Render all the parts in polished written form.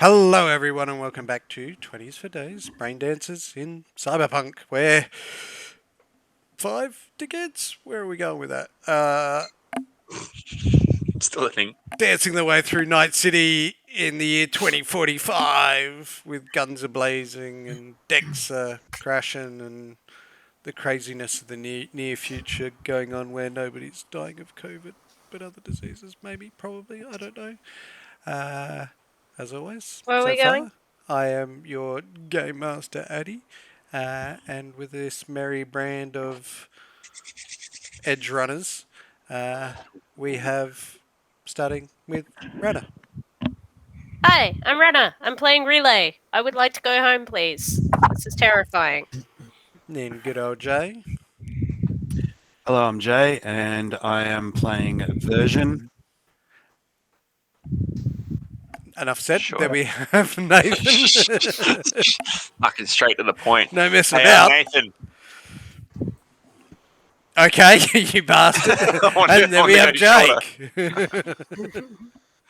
Hello, everyone, and welcome back to 20s for Days, Braindances in Cyberpunk, where 5 decades? Where are we going with that? Still a thing. Dancing the way through Nightcity in the year 2045 with guns a-blazing and decks crashing and the craziness of the near future going on where nobody's dying of COVID, but other diseases, maybe, probably, I don't know. As always, Where are so we going? far, I am your Game Master Addy, and with this merry brand of edge runners, we have, starting with Rana. Hi, I'm Rena. I'm playing Relay. I would like to go home, please. This is terrifying. Then good old Jay. Hello, I'm Jay, and I am playing Version. Enough said. Sure. There we have Nathan. Fucking straight to the point. No messing Hey, about. Nathan. Okay, you bastard. And then we have Jake.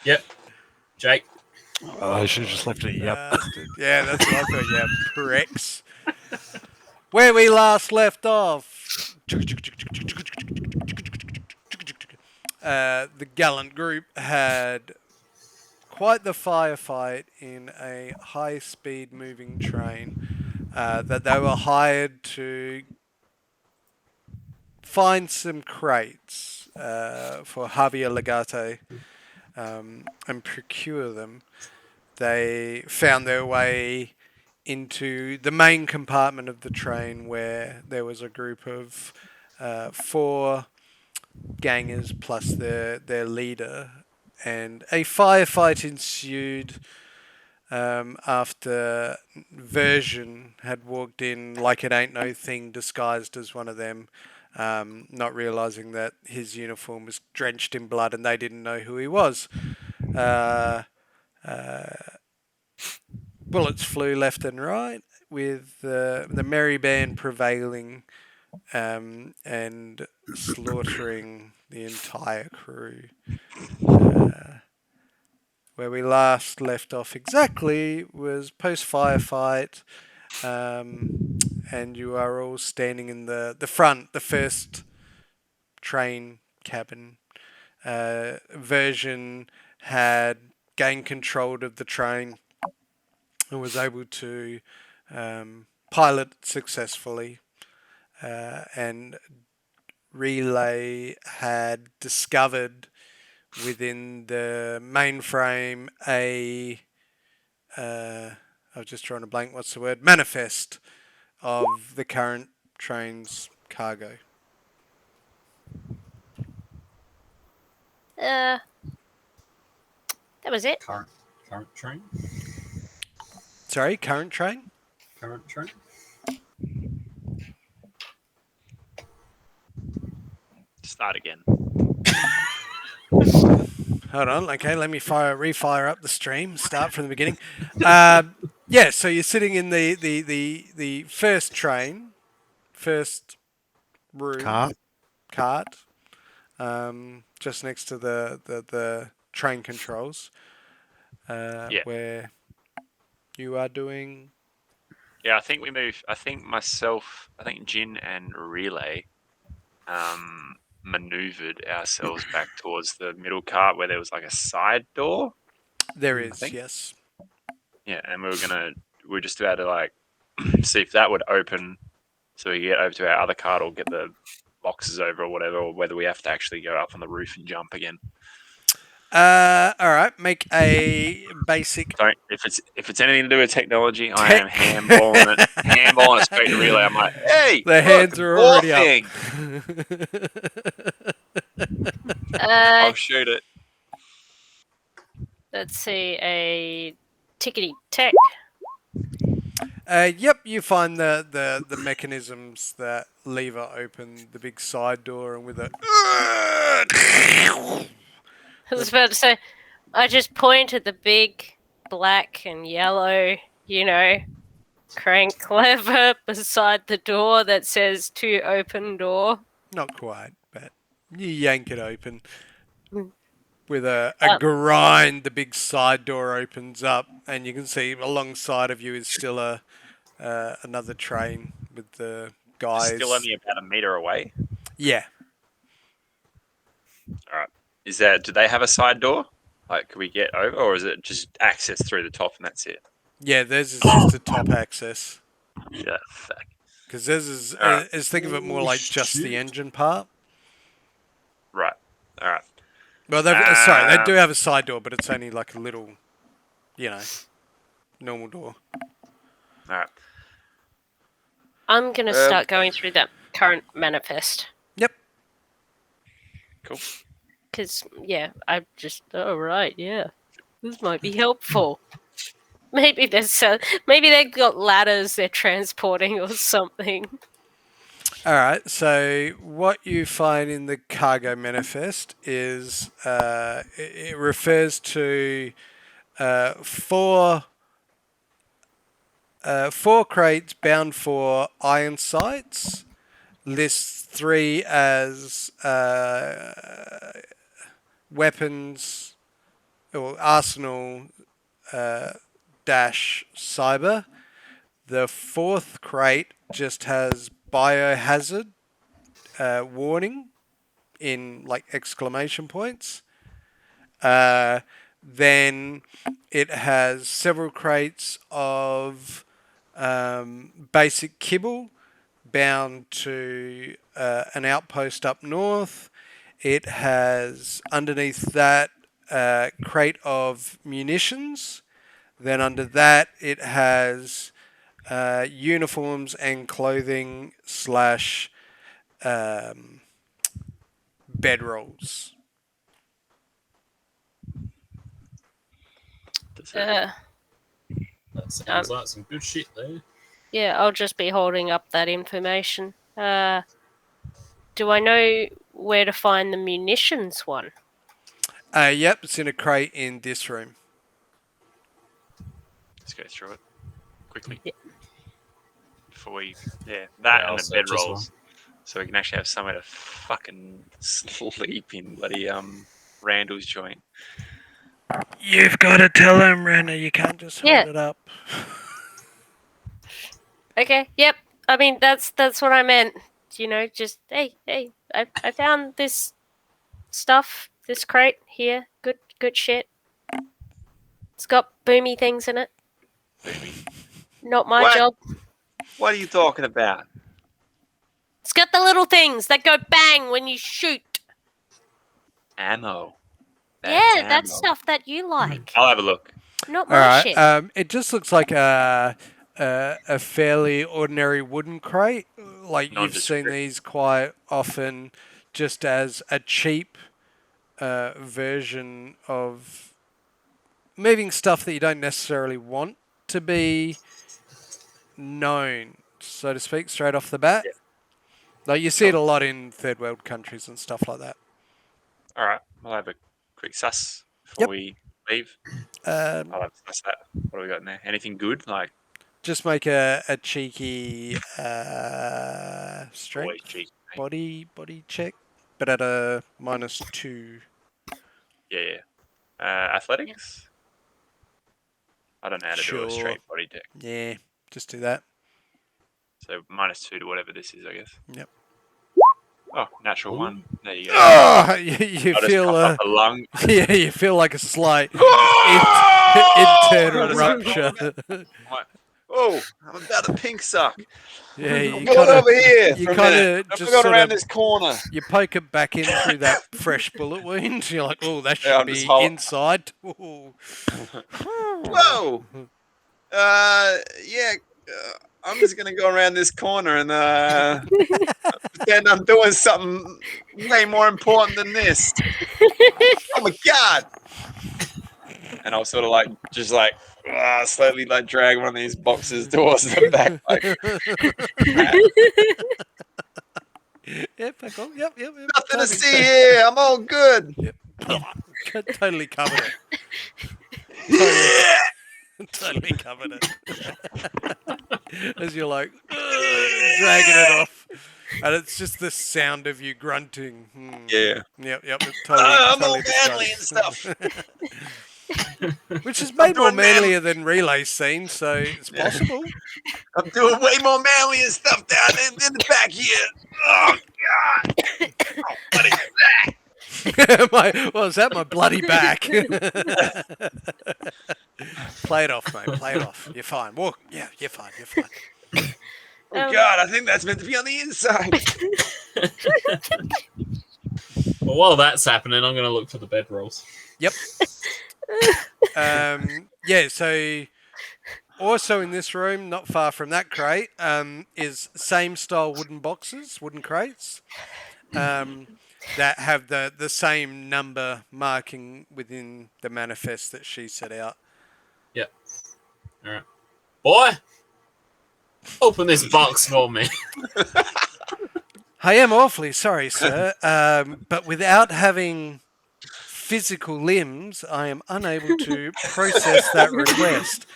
Yep. Jake. Oh, I should have just left it. Yep. Bastard. Yeah, that's what I thought. Yeah, pricks. Where we last left off. The gallant group had quite the firefight in a high-speed moving train that they were hired to find some crates for Javier Legate and procure them. They found their way into the main compartment of the train where there was a group of 4 gangers plus their leader, and a firefight ensued after Version had walked in like it ain't no thing, disguised as one of them, not realizing that his uniform was drenched in blood and they didn't know who he was. Bullets flew left and right, with the merry band prevailing and slaughtering the entire crew. Where we last left off exactly was post-firefight, and you are all standing in the front, the first train cabin. Version had gained control of the train and was able to pilot successfully, and Relay had discovered within the mainframe I was just trying to blank, what's the word? Manifest of the current train's cargo. That was it. Current train. Sorry, current train? Current train. Start again. Hold on, okay, let me refire up the stream, start from the beginning. Yeah, so you're sitting in the first train, first room, cart, just next to the train controls, where you are doing... Yeah, I think we moved. I think Jin and Relay maneuvered ourselves back towards the middle cart where there was like a side door. There is, yes. Yeah, and we were just about to like see if that would open so we get over to our other cart or get the boxes over or whatever, or whether we have to actually go up on the roof and jump again. All right, make a basic... Don't, if it's anything to do with technology, I am handballing it straight to Relay. I'm like, hey, the hands are already up. I'll shoot it. Let's see, a tickety tech. Yep, you find the mechanisms that lever open the big side door, and with a... I was about to say, I just point at the big black and yellow, crank lever beside the door that says to open door. Not quite, but you yank it open. with a Um, grind, the big side door opens up, and you can see alongside of you is still another train with the guys. Still only about a meter away. Yeah. All right. Do they have a side door? Like, can we get over, or is it just access through the top and that's it? Yeah, theirs is just the top access. Yeah, fuck. Because theirs is, Alright. think of it more like just the engine part. Right. All right. Well, sorry, they do have a side door, but it's only like a little, normal door. All right. I'm gonna start going through that current manifest. Yep. Cool. Because, I just... Oh, right, yeah. This might be helpful. Maybe maybe they've got ladders they're transporting or something. All right. So what you find in the cargo manifest is it refers to four crates bound for iron sights. Lists 3 as weapons or arsenal dash cyber. The 4th crate just has biohazard warning in like exclamation points. Then it has several crates of basic kibble bound to an outpost up north. It has underneath that crate of munitions. Then under that it has uniforms and clothing / bedrolls. That sounds like some good shit there. Yeah, I'll just be holding up that information. Do I know where to find the munitions one? Yep, it's in a crate in this room. Let's go through it quickly. Yeah. Before we... Yeah, that I'll and the search as well. bedrolls. So we can actually have somewhere to fucking sleep in bloody Randall's joint. You've got to tell him, Renner. You can't just hold it up. Okay, yep. I mean, that's what I meant. Just, hey, I found this stuff, this crate here. Good shit. It's got boomy things in it. Boomy. Not my What? job. What are you talking about? It's got the little things that go bang when you shoot. Ammo. That's stuff that you like. I'll have a look. Not my shit. It just looks like a fairly ordinary wooden crate. Like you've seen these quite often, just as a cheap version of moving stuff that you don't necessarily want to be known, so to speak, straight off the bat. Yeah. Like you see it a lot in third world countries and stuff like that. All right, I'll have a quick suss before we leave. I'll have a suss that. What do we got in there? Anything good? Like, just make a cheeky strength cheeky, body check, but at a -2. Yeah. Athletics. I don't know how to do a straight body check. Yeah, just do that. So -2 to whatever this is, I guess. Yep. Oh, natural 1. There you go. Oh, you feel a lung. Yeah, you feel like a slight internal rupture. Oh, I'm about to pink suck. Yeah, you Go over here. You for a kind minute. of just go sort around of, this corner. You poke it back in through that fresh bullet wound. You're like, oh, that should I'm be just holding- inside. Ooh. Whoa. I'm just gonna go around this corner and pretend I'm doing something way more important than this. Oh my god! And I'll sort of slowly drag one of these boxes towards the back. Yep. Nothing to see here. I'm all good. Yep. Totally covered it. Totally covered it. As you're like dragging it off, and it's just the sound of you grunting. Yeah. Yep. It I'm all totally manly and describes. stuff. Which is made more doing man- manlier than relay scene, so it's Yeah. possible. I'm doing way more manly and stuff down in the back here. Oh God! Oh, what is that? What was that? My bloody back. Play it off, mate. Play it off. You're fine. Walk. Yeah, you're fine. Oh God! I think that's meant to be on the inside. Well, while that's happening, I'm going to look for the bedrolls. Yep. Yeah. So, also in this room, not far from that crate, is same style wooden crates, that have the same number marking within the manifest that she set out. Yep. All right. Boy, open this box for me. I am awfully sorry, sir, but without having physical limbs, I am unable to process that request.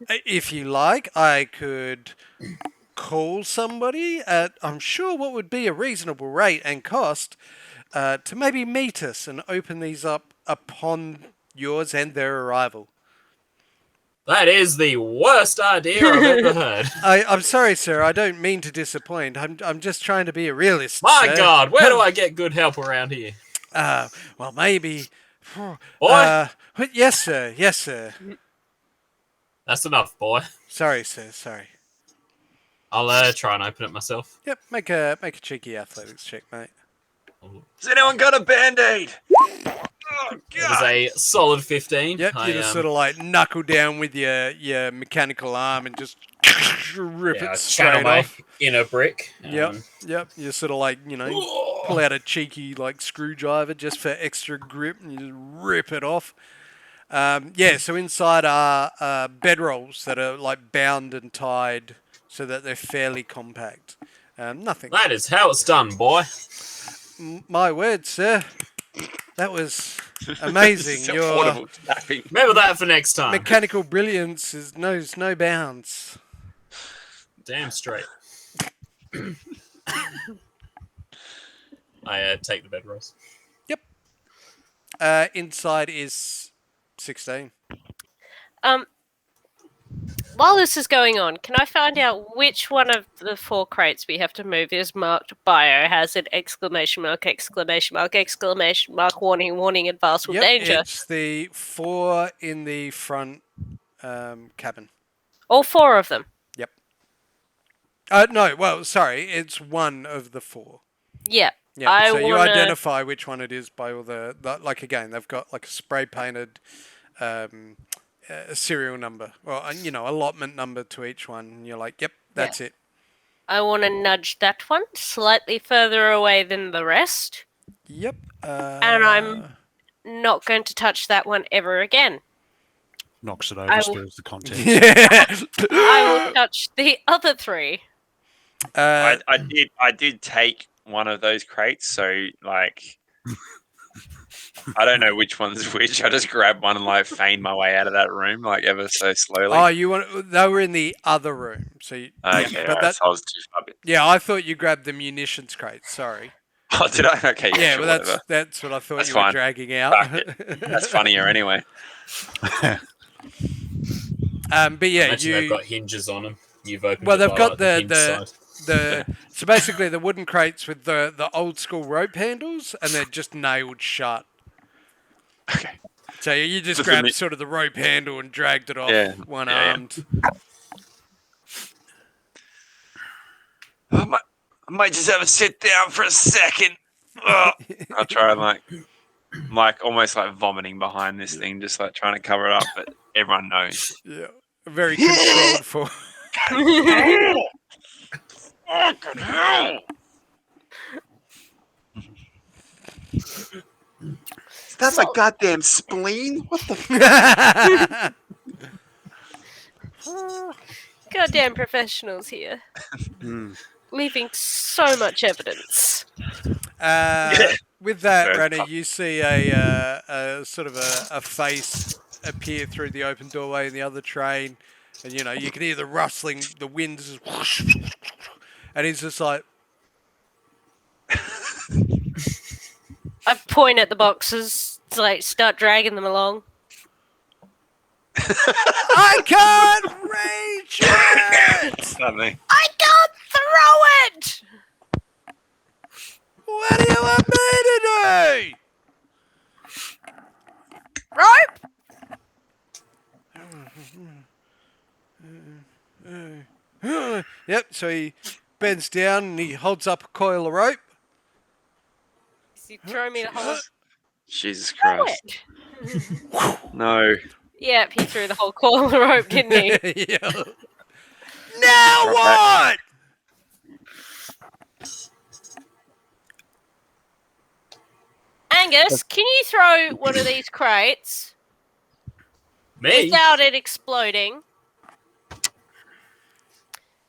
If you like, I could call somebody at, I'm sure, what would be a reasonable rate and cost to maybe meet us and open these up upon yours and their arrival. That is the worst idea I've ever heard. I'm sorry, sir. I don't mean to disappoint. I'm just trying to be a realist. My sir. God, where do I get good help around here? Well, maybe. Boy? Yes, sir. Yes, sir. That's enough, boy. Sorry, sir. Sorry. I'll try and open it myself. Yep. Make a cheeky athletics check, mate. Has anyone got a Band-Aid? Oh It was God! a solid 15. Yep. You just sort of like knuckle down with your mechanical arm and just rip I it channel straight my off. inner brick. Yep. You sort of like, pull out a cheeky like screwdriver just for extra grip and you just rip it off. So inside are bedrolls that are like bound and tied so that they're fairly compact. Nothing. That is how it's done, boy. My word, sir. That was amazing. Your Audible tapping. Remember that for next time. mechanical brilliance knows no bounds. Damn straight. I take the bedrolls. Yep. Inside is 16. While this is going on, can I find out which one of the 4 crates we have to move is marked biohazard, exclamation mark, exclamation mark, exclamation mark, warning, warning, advanced with danger? It's the 4 in the front cabin. All 4 of them? Yep. No, well, sorry, it's one of the 4. Yeah. Yeah, so you identify which one it is by all the like, again, they've got like a spray painted serial number, or allotment number to each one, and you're like, yep, that's it. I want to nudge that one slightly further away than the rest. Yep. And I'm not going to touch that one ever again. Knocks it over, spills the contents. Yeah. I will touch the other 3. I did take one of those crates, so like I don't know which one's which. I just grabbed one and like feigned my way out of that room, like ever so slowly. Oh, they were in the other room, so you, Okay, but so I was too far. yeah, I thought you grabbed the munitions crate. Sorry. Oh, did I? Okay, Yeah, sure, well, whatever. that's what I thought That's you were fine. dragging out. That's funnier anyway. But yeah, Imagine they've got hinges on them. You've opened. Well, it they've by, got like, the hinge side. so basically the wooden crates with the old school rope handles, and they're just nailed shut. Okay. So you just Just grabbed sort of the rope handle and dragged it off one armed. I might just have a sit down for a second. I'll try and like almost like vomiting behind this thing, just like trying to cover it up, but everyone knows. Yeah, very controlled for. Fucking hell! That's a goddamn spleen. What the? Goddamn professionals here. Leaving so much evidence. With that, Very Rana, tough. you see a sort of a face appear through the open doorway in the other train, and you can hear the rustling, the winds, and he's just like, I point at the boxes to like start dragging them along. I can't reach it. Suddenly. I can't throw it. What do you want me to do? Rope. Yep. So he bends down and he holds up a coil of rope. You throw me the whole. Jesus Throw Christ. it. No. Yep, he threw the whole coil of rope, didn't he? Yeah. Now Drop what? Angus, can you throw one of these crates Me? without it exploding?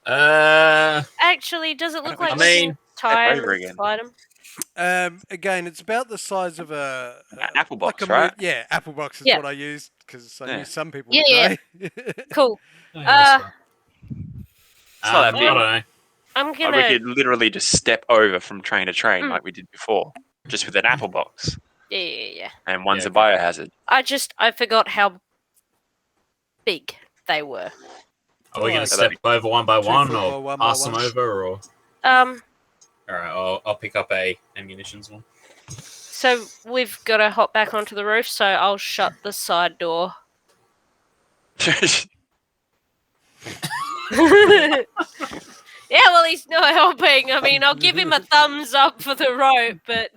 Actually, does it look like I we mean, can tie over and again. slide them? Again, it's about the size of a apple box, like a right? Yeah, apple box is Yeah. what I used because I Yeah. knew some people Yeah, would yeah. know. Cool. Oh, yeah, that's right. It's not that I big. don't know. I'm Like, gonna. we could literally just step over from train to train Mm. like we did before, just with an apple box, Yeah. and one's Yeah, a biohazard. I forgot how big they were. Are we going Like to step over one by 2 one, foot by or 1 by pass them 1. over, or? Um. All right, I'll pick up a ammunitions one. So we've got to hop back onto the roof. So I'll shut the side door. Yeah, well, he's not helping. I mean, I'll give him a thumbs up for the rope, but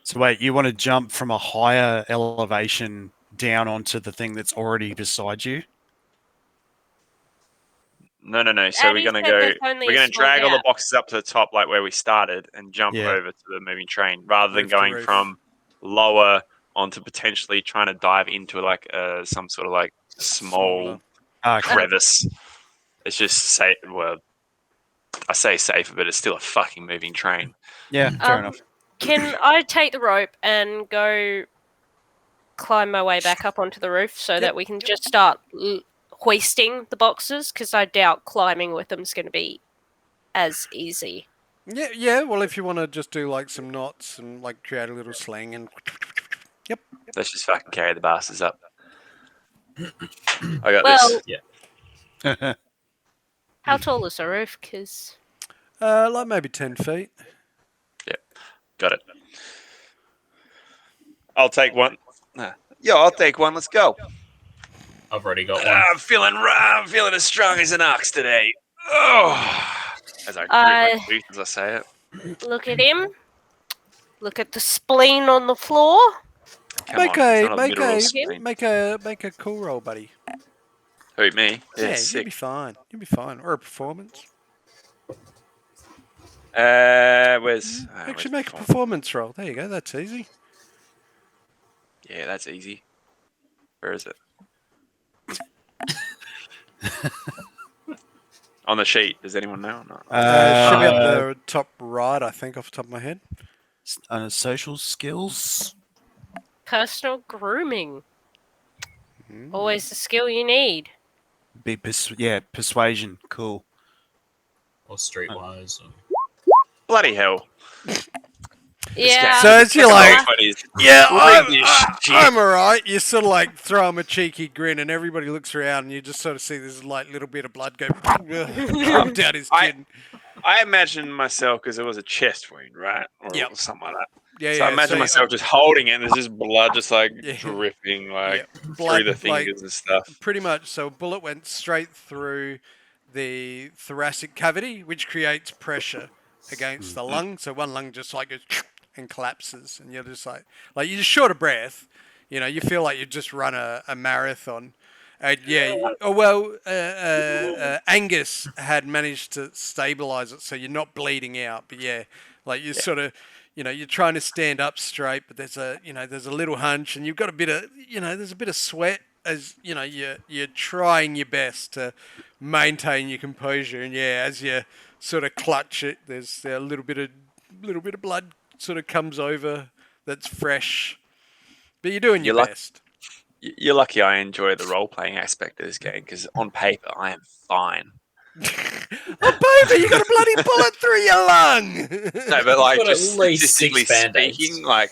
So wait, you want to jump from a higher elevation down onto the thing that's already beside you? No. So And we're he gonna said go. there's only We're a gonna small drag all the gap. boxes up to the top, like where we started, and jump Yeah. over to the moving train, rather than Roof to going roof. from lower onto potentially trying to dive into like some sort of like small Smaller. crevice. It's just safe. Well, I say safer, but it's still a fucking moving train. Yeah, fair enough. Can I take the rope and go climb my way back up onto the roof so that we can just start hoisting the boxes? Because I doubt climbing with them is going to be as easy. Yeah. Well, if you want to just do like some knots and like create a little sling and Let's just fucking carry the bastards up. I got Well, this. how tall is the roof? Because like maybe 10 feet. Got it. I'll take one. Yeah, I'll take one. Let's go. I've already got one. I'm feeling as strong as an ox today. Oh, as I grit my teeth as I say it. look at him. Look at the spleen on the floor. Come on, it's not a literal spleen. Make a cool roll, buddy. Who, me? Yeah, you'll Sick. be fine. You'll be fine. Or a performance. Where's Actually, make a performance roll. There you go. That's easy. Yeah, that's easy. Where is it? On the sheet. Does anyone know? No. Should be up the top right, I think, off the top of my head. Social skills. Personal grooming. Always the skill you need. Persuasion. Cool. Or streetwise. Or... Bloody hell. Yeah. So it's you're like, yeah, I'm I'm alright. You sort of like throw him a cheeky grin, and everybody looks around, and you just sort of see this like little bit of blood go drop down his chin. I imagine myself, because it was a chest wound, right? Or Yep. something like that. Yeah, So I imagine myself just holding it, and there's just blood just like Yeah. dripping like blood, through the fingers and stuff. Pretty much. So a bullet went straight through the thoracic cavity, which creates pressure against the lung. So one lung just like goes and collapses, and you're just like you're just short of breath. You know, you feel like you just run a marathon. Angus had managed to stabilize it, so you're not bleeding out. But you sort of, you're trying to stand up straight, but there's a little hunch, and you've got a bit of, there's a bit of sweat as you're trying your best to maintain your composure, and as you sort of clutch it, there's a little bit of blood sort of comes over that's fresh, but you're doing your best. You're lucky I enjoy the role playing aspect of this game because on paper I am fine. Oh, baby, you got a bloody bullet through your lung. No, but like got at just least statistically 6 Band-Aids. speaking, like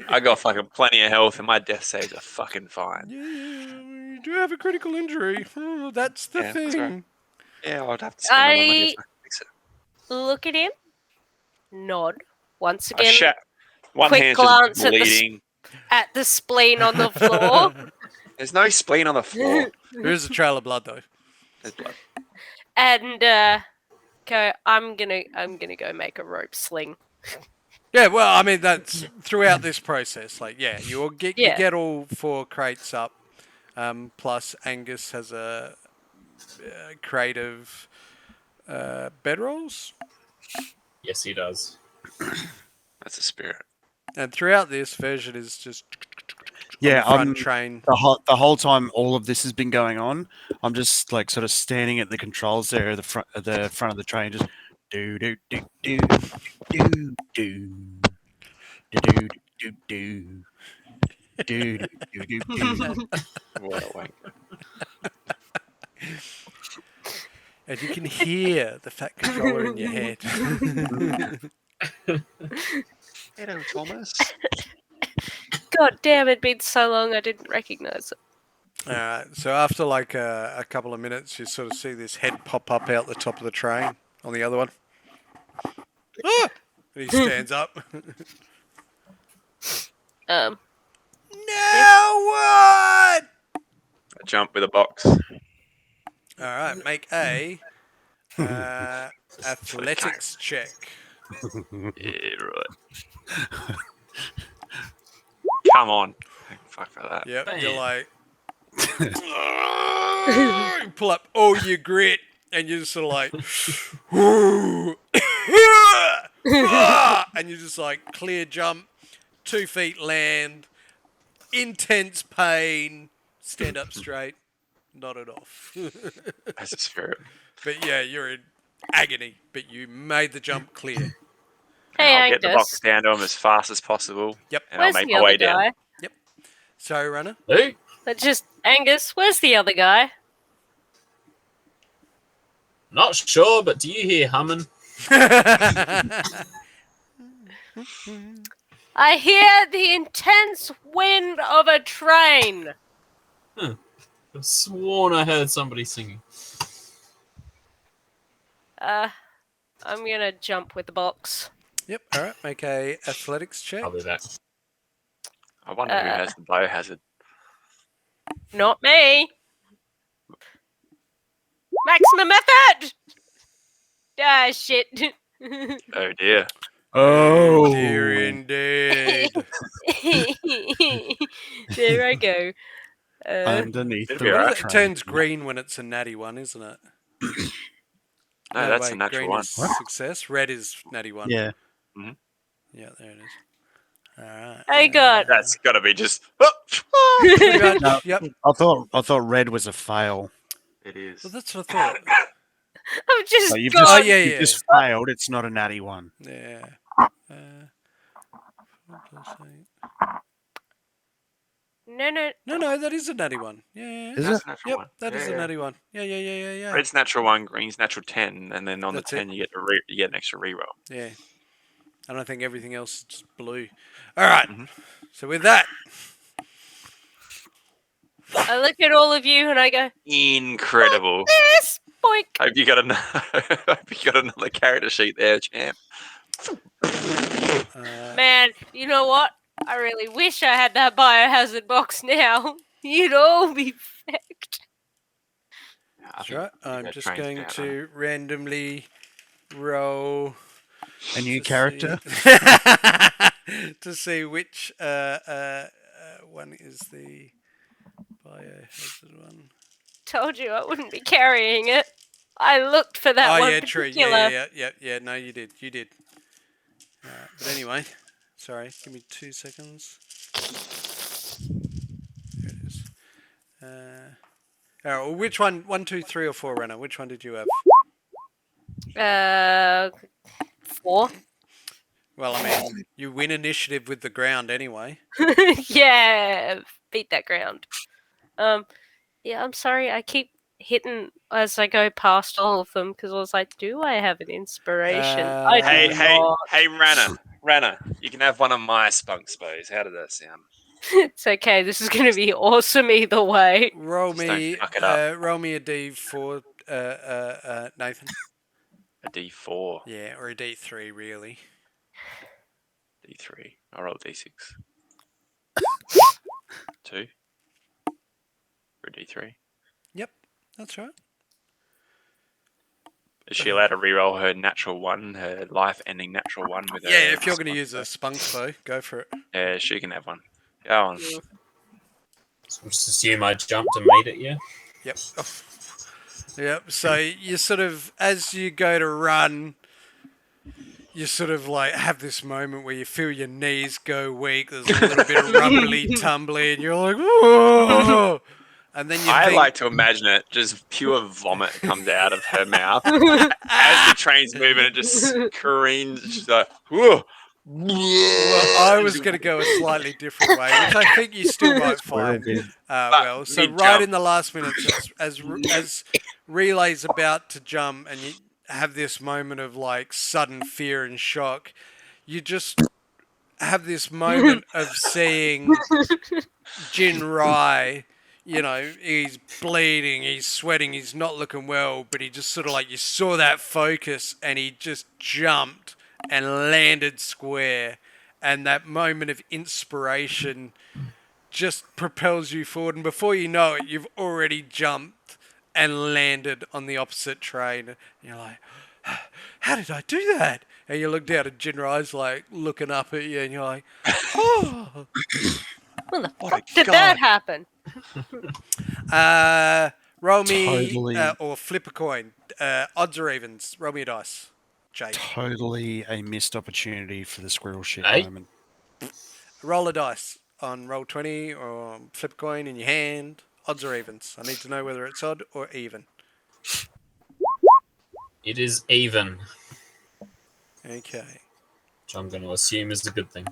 I got fucking plenty of health and my death saves are fucking fine. Yeah, you do have a critical injury. Oh, that's the Yeah, that's thing. right. Yeah, I'd have to spend all my money to fucking fix it. Look at him. Nod. Once I again, one quick hand's glance just at the bleeding. at the spleen on the floor, There's no spleen on the floor. There is a trail of blood, though. There's blood. and go. I'm gonna go make a rope sling. Yeah, well, I mean, that's throughout this process. Like, yeah, you Yeah. get all 4 crates up. Plus, Angus has a crate of bedrolls. Yes, he does. That's the spirit. And throughout this version is just Yeah, on the front train. the whole time all of this has been going on, I'm just like sort of standing at the controls there at the front of the train, just do do do do do do do do do do do do do. What a wank. And you can hear the fat controller in your head. Hello, Thomas. God damn! It'd been so long I didn't recognize it. Alright, so after like a couple of minutes, you sort of see this head pop up out the top of the train on the other one. Ah! And he stands up. Now what? I jump with a box. Alright, make a athletics check. Yeah, right. Come on. Fuck for that. Yep, Bam. you're like... you pull up all your grit, and you're just sort of like... and you just like clear jump, 2 feet land, intense pain, stand up straight, nod it off. That's the spirit. But yeah, you're in agony, but you made the jump clear. Hey, I'll get the box Angus. down to him as fast as possible. Yep. And I'll Where's make the my other way down. guy? So, runner. Who? Angus. Where's the other guy? Not sure, but do you hear humming? I hear the intense wind of a train. I've sworn I heard somebody singing. I'm gonna jump with the box. Yep. All right. Make a athletics check. I'll do that. I wonder who has the biohazard. Not me. Maximum effort. Ah, shit. Oh dear. Oh, Dear indeed. There I go. underneath It'll the be alright. It train. turns green when it's a natty one, isn't it? No, that's a wait, natural green one. is success. Red is natty one. Yeah, Yeah, there it is. All right. I got. That's got to be just. Pretty much, No. yep. I thought red was a fail. It is. Well, that's what I thought. I've just So you've gone. just, Oh, yeah, you've yeah. just failed. It's not a natty one. Yeah. 4 plus 8. No. No, that is a natty one. Yeah. Is That's it? a natural Yep, one. that is Yeah, a natty one. Yeah. Red's natural one, green's natural 10, and then on That's the 10 you get an extra reroll. Yeah. I don't think everything else is just blue. All right. Mhm. So with that, I look at all of you and I go, Incredible. "This boink." Hope you got another character sheet there, champ. Man, you know what? I really wish I had that biohazard box now. You'd all be fecked. that's right. I'm just going to randomly roll A new to character. see- to see which one is the biohazard one. Told you I wouldn't be carrying it. I looked for that Oh one yeah, true. particular. Yeah. No, you did. But anyway, sorry. Give me 2 seconds. There it is. All right. Well, which one? 1, 2, 3, or 4, runner? Which one did you have? 4. Well, I mean, you win initiative with the ground anyway. Yeah. beat that ground. Yeah, I'm sorry. I keep hitting as I go past all of them because I was like, do I have an inspiration? I do not. Hey, Rana, you can have one of my spunk spos. How did that sound? It's okay. This is going to be awesome either way. Roll Just don't me, fuck it up. roll me a D4, Nathan. A D4, Yeah, or a D3, really. D3. I'll roll a D6. 2 for a D3. Yep, that's right. Is she allowed to reroll her natural one, her life-ending natural one with Yeah, her if you're going to spunk use a spunk spo, go for it. Yeah, she can have one. Go on. So we'll just assume I jumped and made it, yeah? Yep. Oh. Yep. So you sort of, as you go to run, you sort of like have this moment where you feel your knees go weak. There's a little bit of rumbly, tumbly, and you're like, whoa! And then you I think, like to imagine it, just pure vomit comes out of her mouth as the train's moving. It just screams. She's like, whoa. well, I was going to go a slightly different way, which I think you still might find well. So right mid-jump. in the last minutes, as Relay's about to jump, and you have this moment of like sudden fear and shock, you just have this moment of seeing Jin Rai. You know, he's bleeding, he's sweating, he's not looking well, but he just sort of like, you saw that focus and he just jumped and landed square. And that moment of inspiration just propels you forward. And before you know it, you've already jumped and landed on the opposite train. And you're like, how did I do that? And you look down at Jin Rai's like looking up at you and you're like, oh. When the What fuck a did god. that happen? Roll me Totally. or flip a coin. Odds or evens. Roll me a dice. Jake. Totally a missed opportunity for the squirrel shit Hey. moment. Roll a dice on roll 20 or flip a coin in your hand. Odds or evens. I need to know whether it's odd or even. It is even, Okay. which I'm going to assume is a good thing.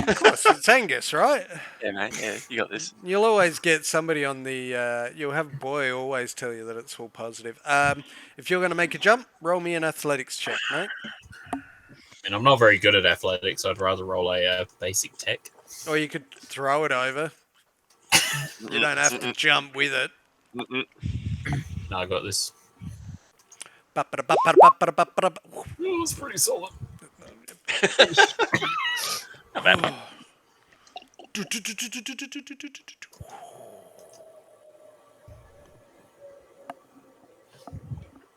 Of course, it's Angus, right? Yeah, mate. Yeah, you got this. You'll always get somebody on the. You'll have Boy always tell you that it's all positive. If you're going to make a jump, roll me an athletics check, mate. And I'm not very good at athletics. I'd rather roll a basic tech. Or you could throw it over. You don't have to jump with it. No, I got this. Oh, Oh, it's pretty solid. Not bad.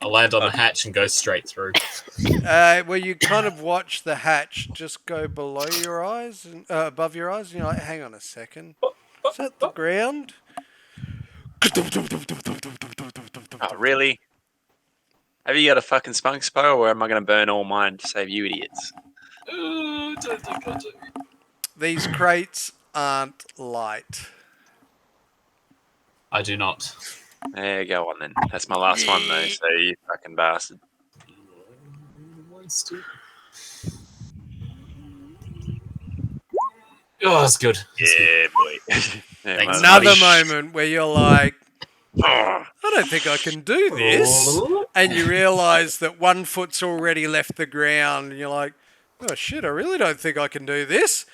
I land on the hatch and go straight through. Well, you kind of watch the hatch just go below your eyes, and above your eyes, and you're like, hang on a second. Is that the ground? Oh, really? Have you got a fucking spunk spo, or am I going to burn all mine to save you idiots? Don't think I do. These crates aren't light. I do not. There you go on then. That's my last one though, so you fucking bastard. Oh, that's good. Yeah, boy. Yeah, Thanks. Another buddy. moment where you're like, I don't think I can do this. And you realise that one foot's already left the ground, and you're like, oh shit, I really don't think I can do this.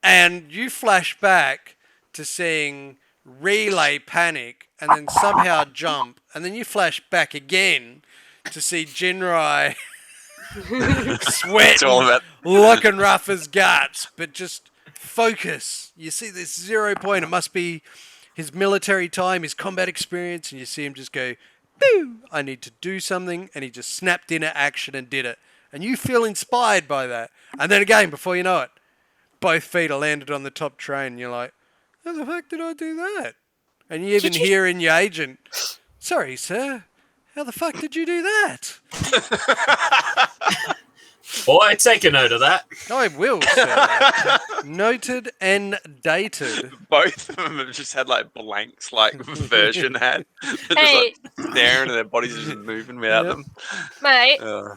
And you flash back to seeing Relay panic and then somehow jump, and then you flash back again to see Jinrai It's all sweating, about looking rough as guts, but just focus. You see this 0 point, it must be his military time, his combat experience, and you see him just go, boo, I need to do something, and he just snapped into action and did it. And you feel inspired by that. And then again, before you know it, both feet are landed on the top train, and you're like, how the fuck did I do that? And you even hear in your agent, sorry, sir, how the fuck did you do that? Boy, take a note of that. I will, sir. Noted and dated. both of them have just had like blanks, like version had. They're Hey. just like staring, and their bodies are just moving without Yep. them. Mate, Uh,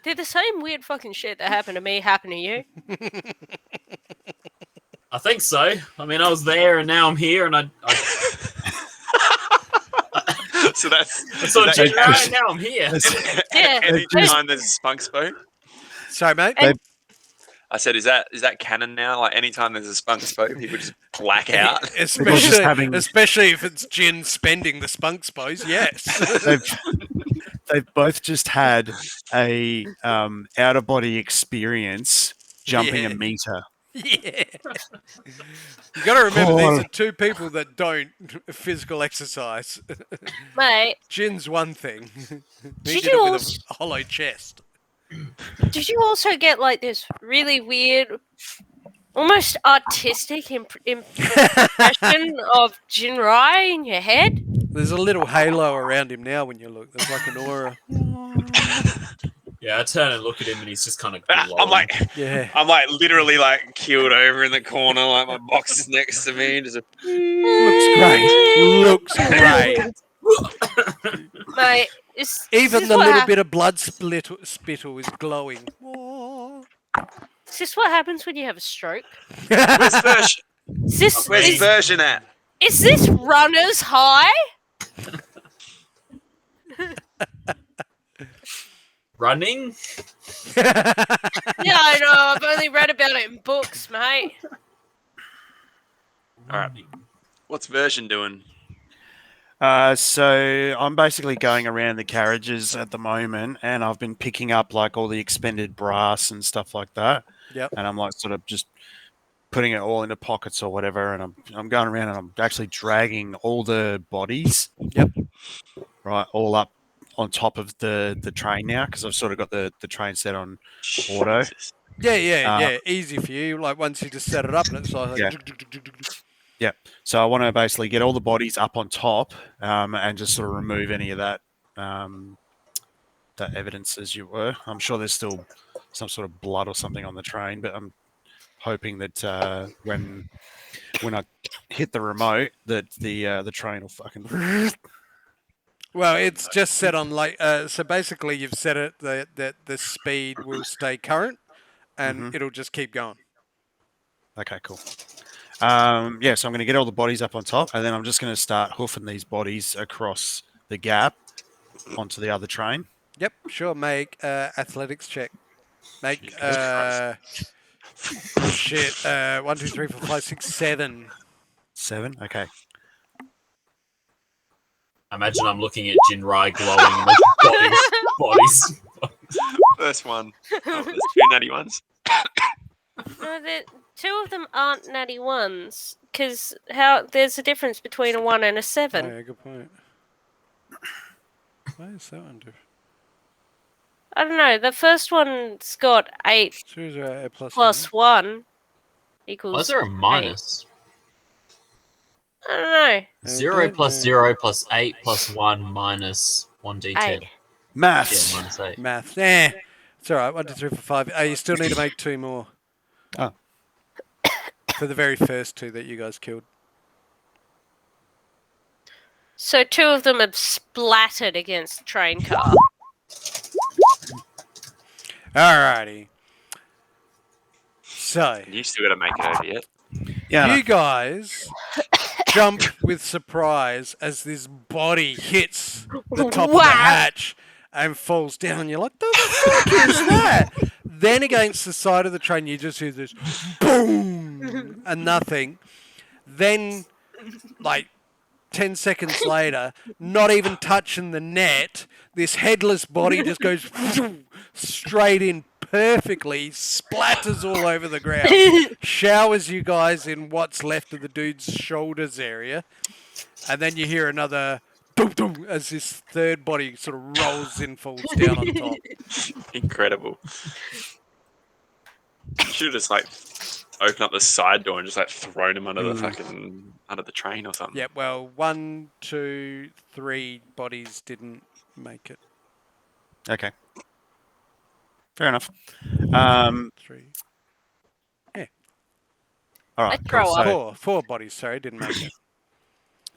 did the same weird fucking shit that happened to me happen to you? I think so. I mean, I was there and now I'm here, and I So that's saw that- Jin Rai and now I'm here. Yeah. anytime there's a spunk spoke. Sorry, mate. And- I said, is that canon now? Like anytime there's a spunk spoke, people just black out. Especially, having- especially if it's Jin spending the spunk spose. Yes. They've both just had a out of body experience jumping Yeah. a meter. Yeah. You got to remember, these Oh. are two people that don't physical exercise. Mate, Jin's one thing. He Did did you it with also- a hollow chest. did you also get like this really weird, almost artistic impression of Jinrai in your head? There's a little halo around him now when you look. There's like an aura. Yeah, I turn and look at him, and he's just kind of. I'm like literally like keeled over in the corner, like my box is next to me. Just Looks great. Mate, Even this the is what little bit of blood spittle is glowing. Is this what happens when you have a stroke? where's version? Is this Where's is, version at? is this runner's high? Running? Yeah, I know. I've only read about it in books, mate. All right. What's version doing? So I'm basically going around the carriages at the moment, and I've been picking up like all the expended brass and stuff like that. Yep. And I'm like sort of just putting it all into pockets or whatever, and I'm going around and I'm actually dragging all the bodies. Yep. Right, all up on top of the train now because I've sort of got the train set on auto. Jesus. Yeah. Easy for you. Like once you just set it up and it's like. Yeah. So I want to basically get all the bodies up on top and just sort of remove any of that that evidence, as you were. I'm sure there's still some sort of blood or something on the train, but I'm hoping that when I hit the remote, that the train will fucking. Well, it's just set on like so. Basically, you've set it that the speed will stay current, and it'll just keep going. Okay, cool. So I'm going to get all the bodies up on top, and then I'm just going to start hoofing these bodies across the gap onto the other train. Yep, sure. Make athletics check. Make shit. 1, 2, 3, 4, 5, 6, 7. 7. Okay. I imagine I'm looking at Jinrai glowing with bodies. First one. Oh, there's 2 natty ones. No, two of them aren't natty ones because there's a difference between a 1 and a 7. Oh, yeah, good point. Why is that one different? I don't know. The first one's got 8 A plus 1 equals. Why is there a minus? I don't know. 0 plus 0 plus 8 plus 1 minus 1d10. 8. Yeah, Maths. minus 8. Math. Nah. It's all right. 1, 2, 3, 4, 5. You still need to make 2 more. Oh. For the very first 2 that you guys killed. So 2 of them have splattered against the train car. Alrighty. So, You still got to make it over yet. Yeah. you guys jump with surprise as this body hits the top of the Wow. hatch and falls down. You're like, the fuck is that? Then against the side of the train, you just hear this boom and nothing. Then, like 10 seconds later, not even touching the net, this headless body just goes straight in perfectly, splatters all over the ground, showers you guys in what's left of the dude's shoulders area, and then you hear another boom, boom, as this third body sort of rolls in, falls down on top. Incredible. Should have just like opened up the side door and just like thrown him under the fucking under the train or something. Yeah, well, 1, 2, 3 bodies didn't make it. Okay. Fair enough. 3. All right. I'd throw cool. up. So, 4 bodies, sorry, didn't make it.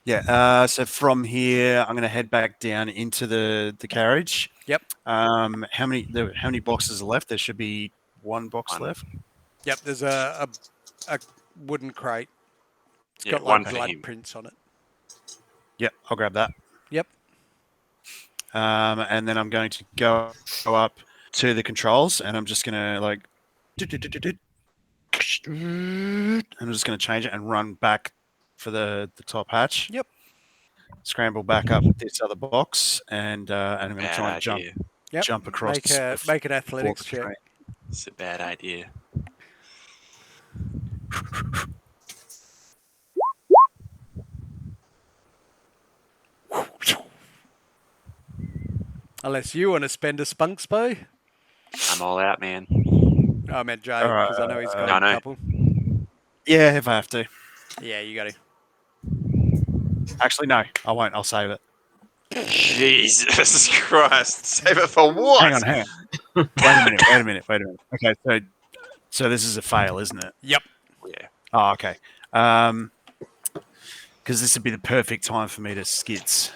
yeah. So from here, I'm going to head back down into the carriage. Yep. How many boxes are left? There should be 1 box One. left. Yep, there's a wooden crate. It's Yeah, got one like for blood him. prints on it. Yep, I'll grab that. Yep. And then I'm going to go up to the controls, and I'm just gonna like, I'm just gonna change it and run back for the top hatch. Yep. Scramble back up this other box, and I'm gonna Bad try and idea. Yep. jump across. Make an the athletics fork of the check. It's a bad idea. Unless you want to spend a spunk spy. I'm all out, man. No, I meant Joe, because I know he's got I a know. couple. Yeah, if I have to. Yeah, you got to. Actually, no, I won't. I'll save it. Jesus Christ. Save it for what? Hang on. Wait a minute. Okay, so this is a fail, isn't it? Yep. Yeah. Oh, okay. Because this would be the perfect time for me to skits.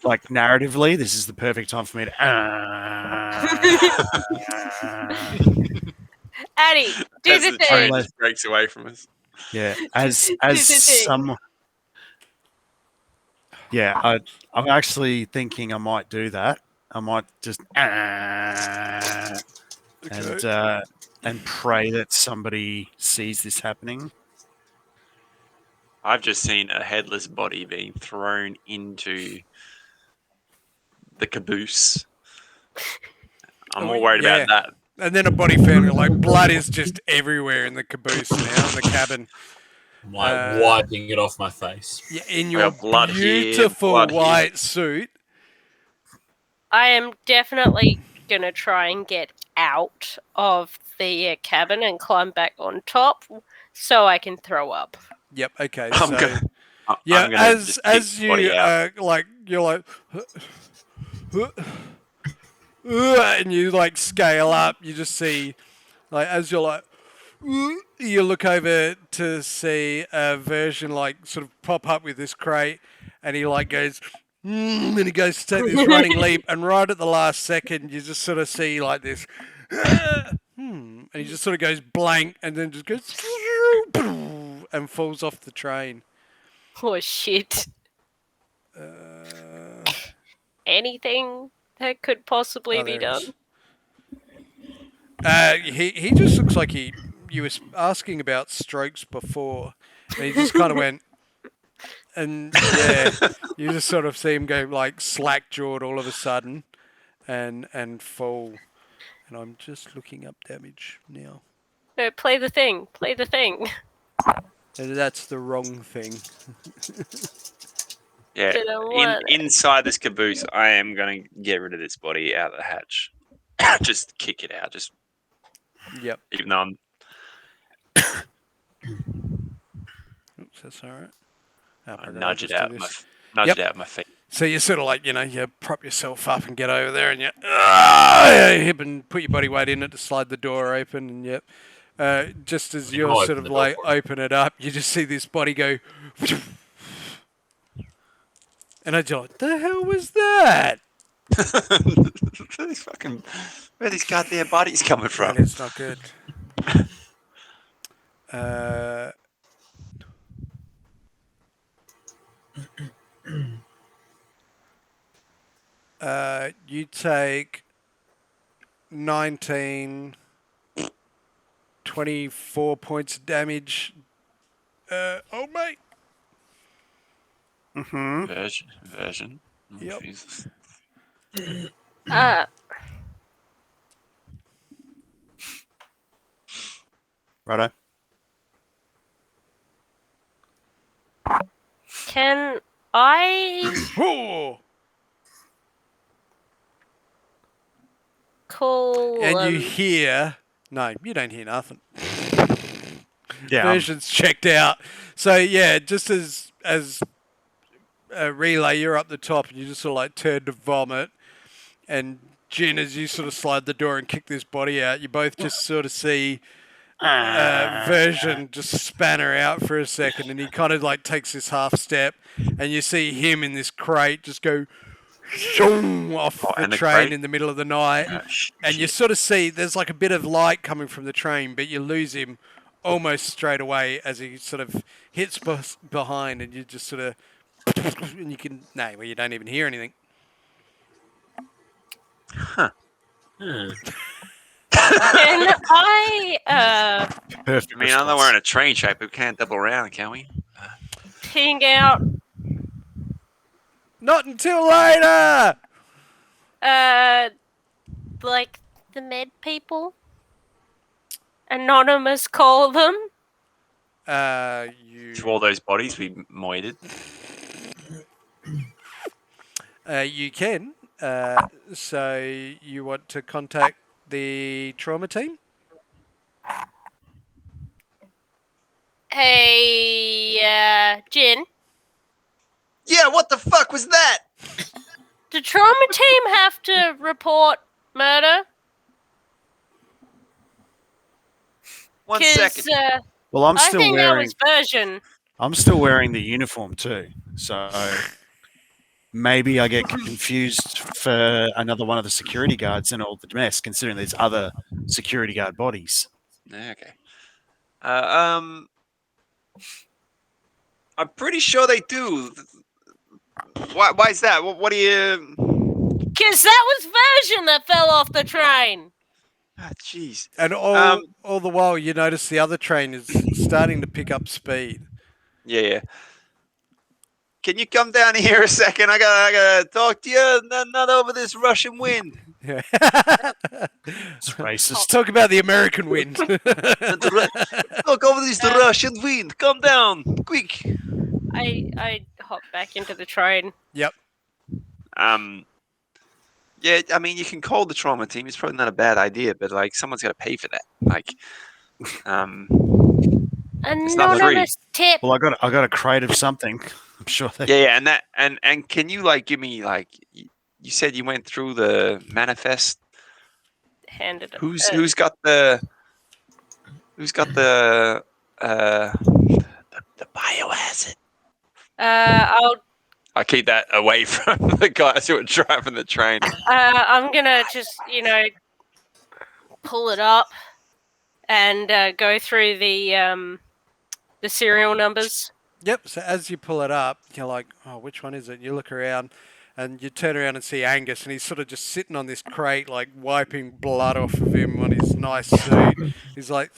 Like narratively, this is the perfect time for me to. Addy, do As the the thing. train just breaks away from us. Yeah, Do as the thing. some. Yeah, I'm actually thinking I might do that. I might just and pray that somebody sees this happening. I've just seen a headless body being thrown into the caboose. I'm more worried about that. And then a body found, like, blood is just everywhere in the caboose now, in the cabin. I'm like wiping it off my face. Yeah, in I your got blood here, beautiful blood here. white suit. I am definitely gonna try and get out of the cabin and climb back on top so I can throw up. Yep. Okay. I'm So gonna yeah, just kick as the body you out. like, you're like, and you like scale up. You just see, like, as you're like, you look over to see a version like sort of pop up with this crate, and he like goes, and he goes to take this running leap, and right at the last second, you just sort of see like this, and he just sort of goes blank, and then just goes and falls off the train. Oh shit. Anything that could possibly be there done? is. He just looks like you were asking about strokes before, and he just kind of went, and yeah, you just sort of see him go like slack jawed all of a sudden, and fall. And I'm just looking up damage now. No, play the thing. Play the thing. And that's the wrong thing. Yeah. Didn't want it. Inside this caboose, I am going to get rid of this body out of the hatch. Just kick it out. Just Yep. even though I'm Oops, that's all right. I nudge it out. Nudge it out my feet. So you sort of like, you prop yourself up and get over there, and you hip and put your body weight in it to slide the door open, and yep. Just as You you're can sort open of the door like for it. open it up, you just see this body go, and I just, what the hell was that? Where are these goddamn bodies coming from? Well, it's not good. You take 19, 24 points of damage. Oh, mate. Mm-hmm. Version. Oh, Yep. Jesus. Righto. Can I Oh. call? And you hear... No, you don't hear nothing. Yeah. Version's checked out. So, yeah, just as Relay, you're up the top, and you just sort of like turn to vomit. And Jin, as you sort of slide the door and kick this body out, you both just sort of see Version just spanner out for a second, and he kind of like takes this half step, and you see him in this crate just go zoom off Oh, the and the train crate? in the middle of the night. And you Shit. sort of see there's like a bit of light coming from the train, but you lose him almost straight away as he sort of hits behind, and you just sort of, and you can well, you don't even hear anything. Huh. Hmm. Can I Perfect I mean, I know response. we're in a train track, but we can't double around, can we? ping out Not until later. like the med people? Anonymous call them? To all those bodies we moided. You can. So you want to contact the trauma team? Hey, Jin, Yeah, what the fuck was that? do trauma team have to report murder? One 'Cause, second. Well, I'm I still think that wearing. was version. I'm still wearing the uniform too, so maybe I get confused for another one of the security guards in all the mess, considering there's other security guard bodies. Okay. I'm pretty sure they do. Why is that? What do you? 'Cause that was version that fell off the train. Ah, jeez. And all the while, you notice the other train is starting to pick up speed. Yeah. Can you come down here a second? I gotta talk to you. Not over this Russian wind. Yeah. It's racist. Talk about the American wind. Talk over this Russian wind. Come down, quick. I hop back into the train. Yep. Yeah, I mean, you can call the trauma team. It's probably not a bad idea, but like, someone's got to pay for that. Like, it's not free. Anonymous tip. Well, I got a crate of something. I'm sure they. Yeah, and that and can you like give me like you said you went through the manifest? Handed it. Who's got the the biohazard? I'll keep that away from the guys who are driving the train. I'm gonna just pull it up and go through the serial numbers. Yep. So as you pull it up, you're like, oh, which one is it? You look around, and you turn around and see Angus, and he's sort of just sitting on this crate, like wiping blood off of him on his nice suit. He's like,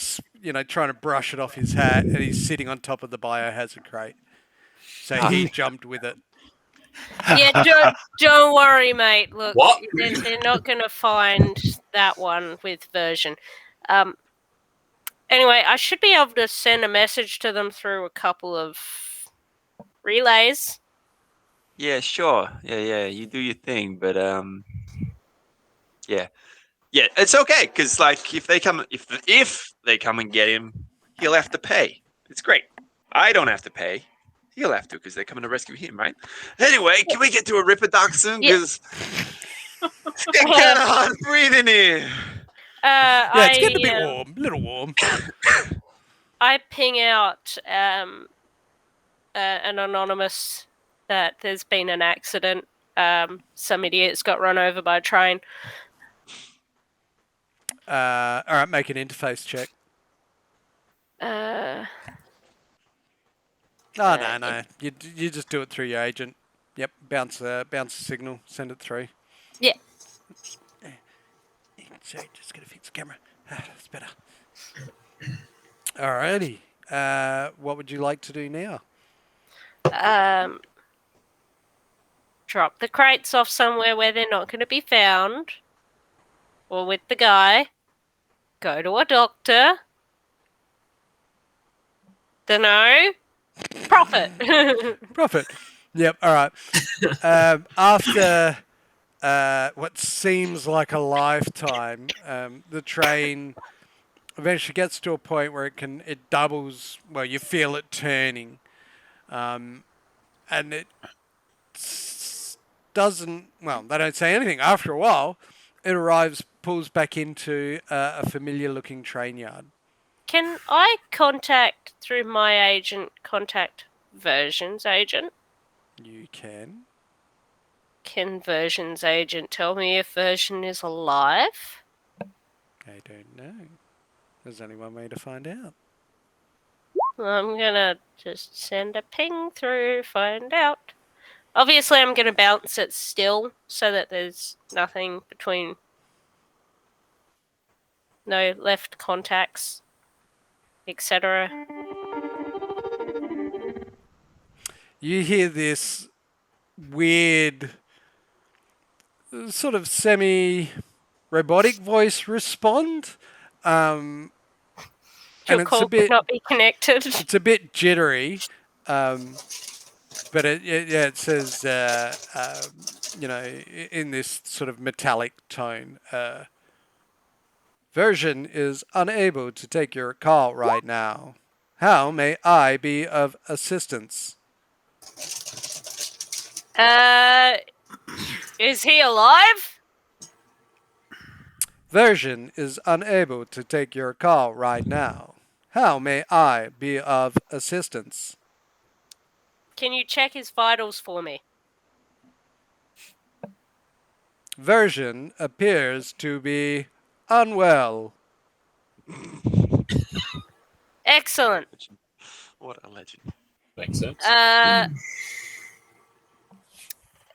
trying to brush it off his hat, and he's sitting on top of the biohazard crate. So he jumped with it. Yeah, don't worry, mate. Look, What? they're not gonna find that one with version. Anyway, I should be able to send a message to them through a couple of relays. Yeah, sure. Yeah. You do your thing, but yeah, it's okay because like if they come and get him, he'll have to pay. It's great. I don't have to pay. He'll have to because they're coming to rescue him, right? Anyway, can we get to a Ripperdoc soon? Yeah. Because it's getting kind of hard breathing here. Yeah, it's getting a bit warm, a little warm. I ping out an anonymous that there's been an accident. Some idiots got run over by a train. All right, make an interface check. Oh, no. You just do it through your agent. Yep, bounce a signal, send it through. Yeah. Sorry, just gotta fix the camera. That's better. Alrighty. What would you like to do now? Drop the crates off somewhere where they're not going to be found. Or with the guy. Go to a doctor. Dunno. Profit. Profit. Yep, alright. After what seems like a lifetime, the train eventually gets to a point where it doubles, well, you feel it turning. And it doesn't, well, they don't say anything. After a while, it arrives, pulls back into a familiar looking train yard. Can I contact, through my agent, contact Version's agent? You can. can Version's agent tell me if Version is alive? I don't know. There's only one way to find out. I'm gonna just send a ping through, find out. Obviously, I'm gonna bounce it still so that there's nothing between. No left contacts, etc. You hear this weird, sort of semi-robotic voice respond, and Your it's call a bit. could not be connected. It's a bit jittery, but it says, in this sort of metallic tone, Version is unable to take your call right now. How may I be of assistance? Is he alive? Version is unable to take your call right now. How may I be of assistance? Can you check his vitals for me? Version appears to be unwell. Excellent. What a legend. Makes sense.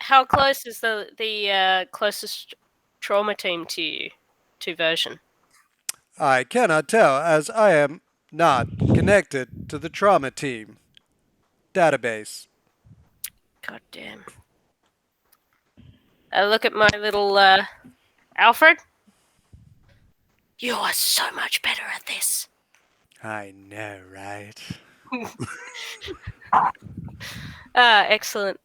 How close is the closest trauma team to you, to Version? I cannot tell as I am not connected to the trauma team database. God damn. I look at my little Alfred. You are so much better at this. I know, right? Excellent.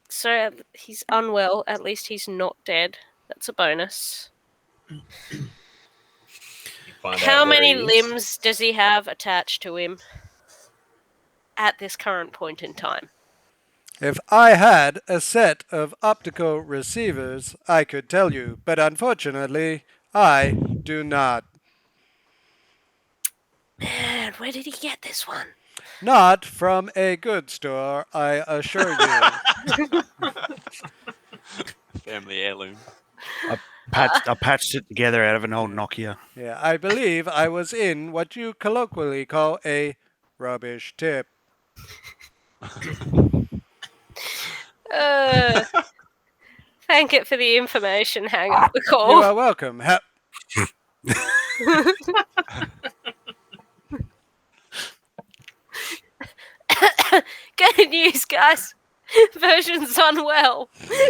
So he's unwell. At least he's not dead. That's a bonus. Find How out where many he is. limbs does he have attached to him at this current point in time? If I had a set of optical receivers, I could tell you, but unfortunately, I do not. Man, where did he get this one? Not from a good store, I assure you. Family heirloom. I patched it together out of an old Nokia. Yeah, I believe I was in what you colloquially call a rubbish tip. Thank it for the information. Hang up the You call. are welcome. Good news, guys. Version's unwell,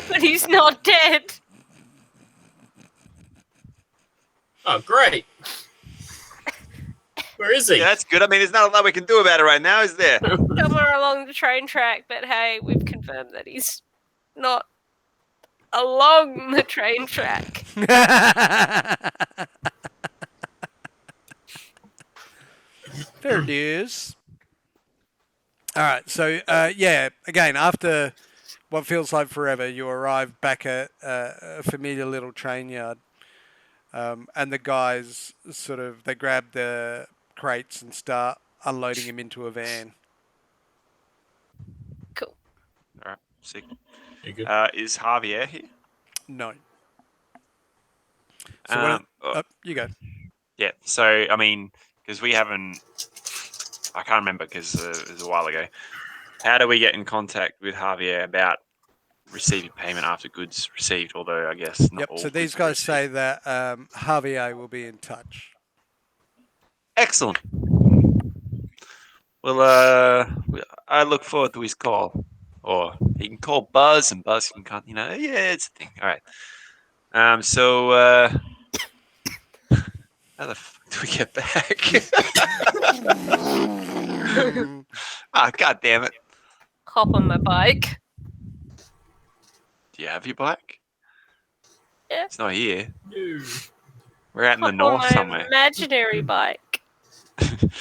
but he's not dead. Oh, great. Where is he? Yeah, that's good. I mean, there's not a lot we can do about it right now, is there? Somewhere along the train track, but hey, we've confirmed that he's not along the train track. Fair news. All right, so again, after what feels like forever, you arrive back at a familiar little train yard, and the guys they grab the crates and start unloading him into a van. Cool. All right, sick. You good? Is Javier here? No. So you go. Yeah. So I mean, because we haven't, I can't remember because it was a while ago. How do we get in contact with Javier about receiving payment after goods received? Although I guess not all. So these goods are guys received. say that Javier will be in touch. Excellent. Well, I look forward to his call, or he can call Buzz, and Buzz can, yeah, it's a thing. All right. So how the fuck do we get back? God damn it! Hop on my bike. Do you have your bike? Yeah. It's not here. No. We're out in the Hop on north my somewhere. imaginary bike.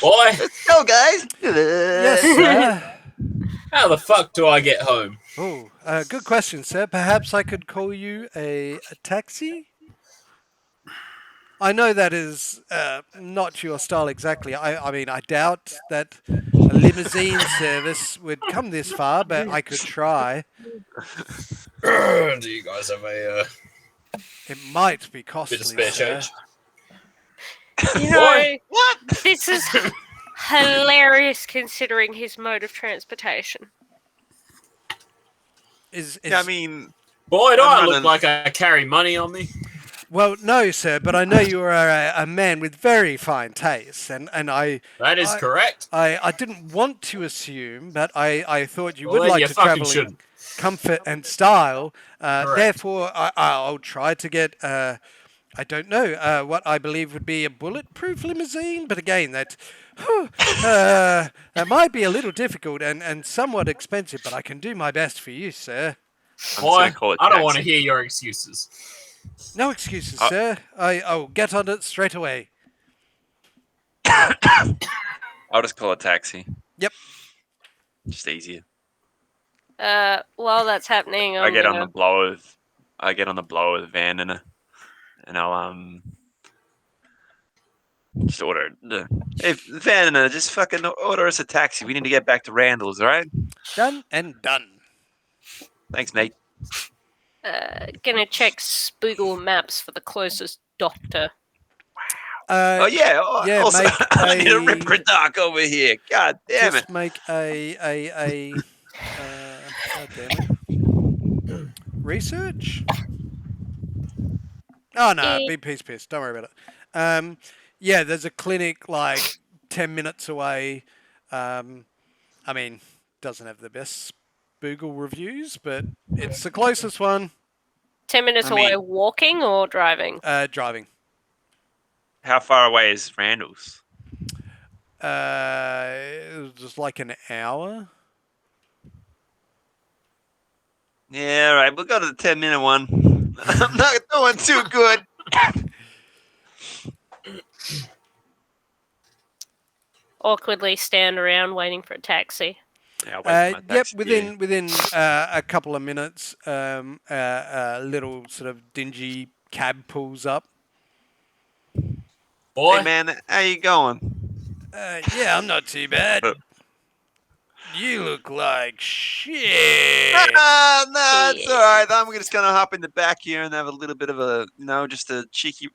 Boy, Let's go, guys. Yes, sir. how the fuck do I get home? Oh, good question, sir. Perhaps I could call you a taxi? I know that is not your style exactly. I mean, I doubt that a limousine service would come this far, but I could try. Do you guys have a It might be bit of costly, spare sir. change? You know, What? this is hilarious considering his mode of transportation. Yeah, I mean, Boy, do I'm I look running- like I carry money on me? Well, no, sir, but I know you are a man with very fine taste, and I That is correct. I didn't want to assume, but I thought you Well, would then like you to fucking travel in shouldn't. comfort and style. Correct. Therefore, I'll try to get. I don't know what I believe would be a bulletproof limousine, but again, that might be a little difficult and somewhat expensive. But I can do my best for you, sir. I'm just Boy, gonna call it I don't want to taxi. hear your excuses. No excuses, Uh, sir. I'll get on it straight away. I'll just call it taxi. Yep. Just easier. While that's happening, I I'm get on gonna... the blower. I get on the blower of the van and I'll just order the. Hey, van, just fucking order us a taxi. We need to get back to Randall's, all right? Done and done. Thanks, mate. Gonna check Spoogle maps for the closest doctor. Oh yeah. yeah, Also, make I need a a- Ripper Doc over here. God damn Just it. make a God damn it. Research? Oh no, be peace. Don't worry about it. Yeah, there's a clinic like 10 minutes away. I mean, doesn't have the best Google reviews, but it's the closest one. 10 minutes I away mean- walking or driving? Driving. How far away is Randall's? It was just like an hour. Yeah, all right. We'll go to the 10-minute one. I'm not doing too good. Awkwardly stand around waiting for a taxi. Yeah, I'll wait for my Yep, taxi. within a couple of minutes, a little sort of dingy cab pulls up. Boy, Hey man, how you going? Yeah, I'm not too bad. Uh. You look like shit. No, it's all right. I'm just gonna hop in the back here and have a little bit of a, just a cheeky.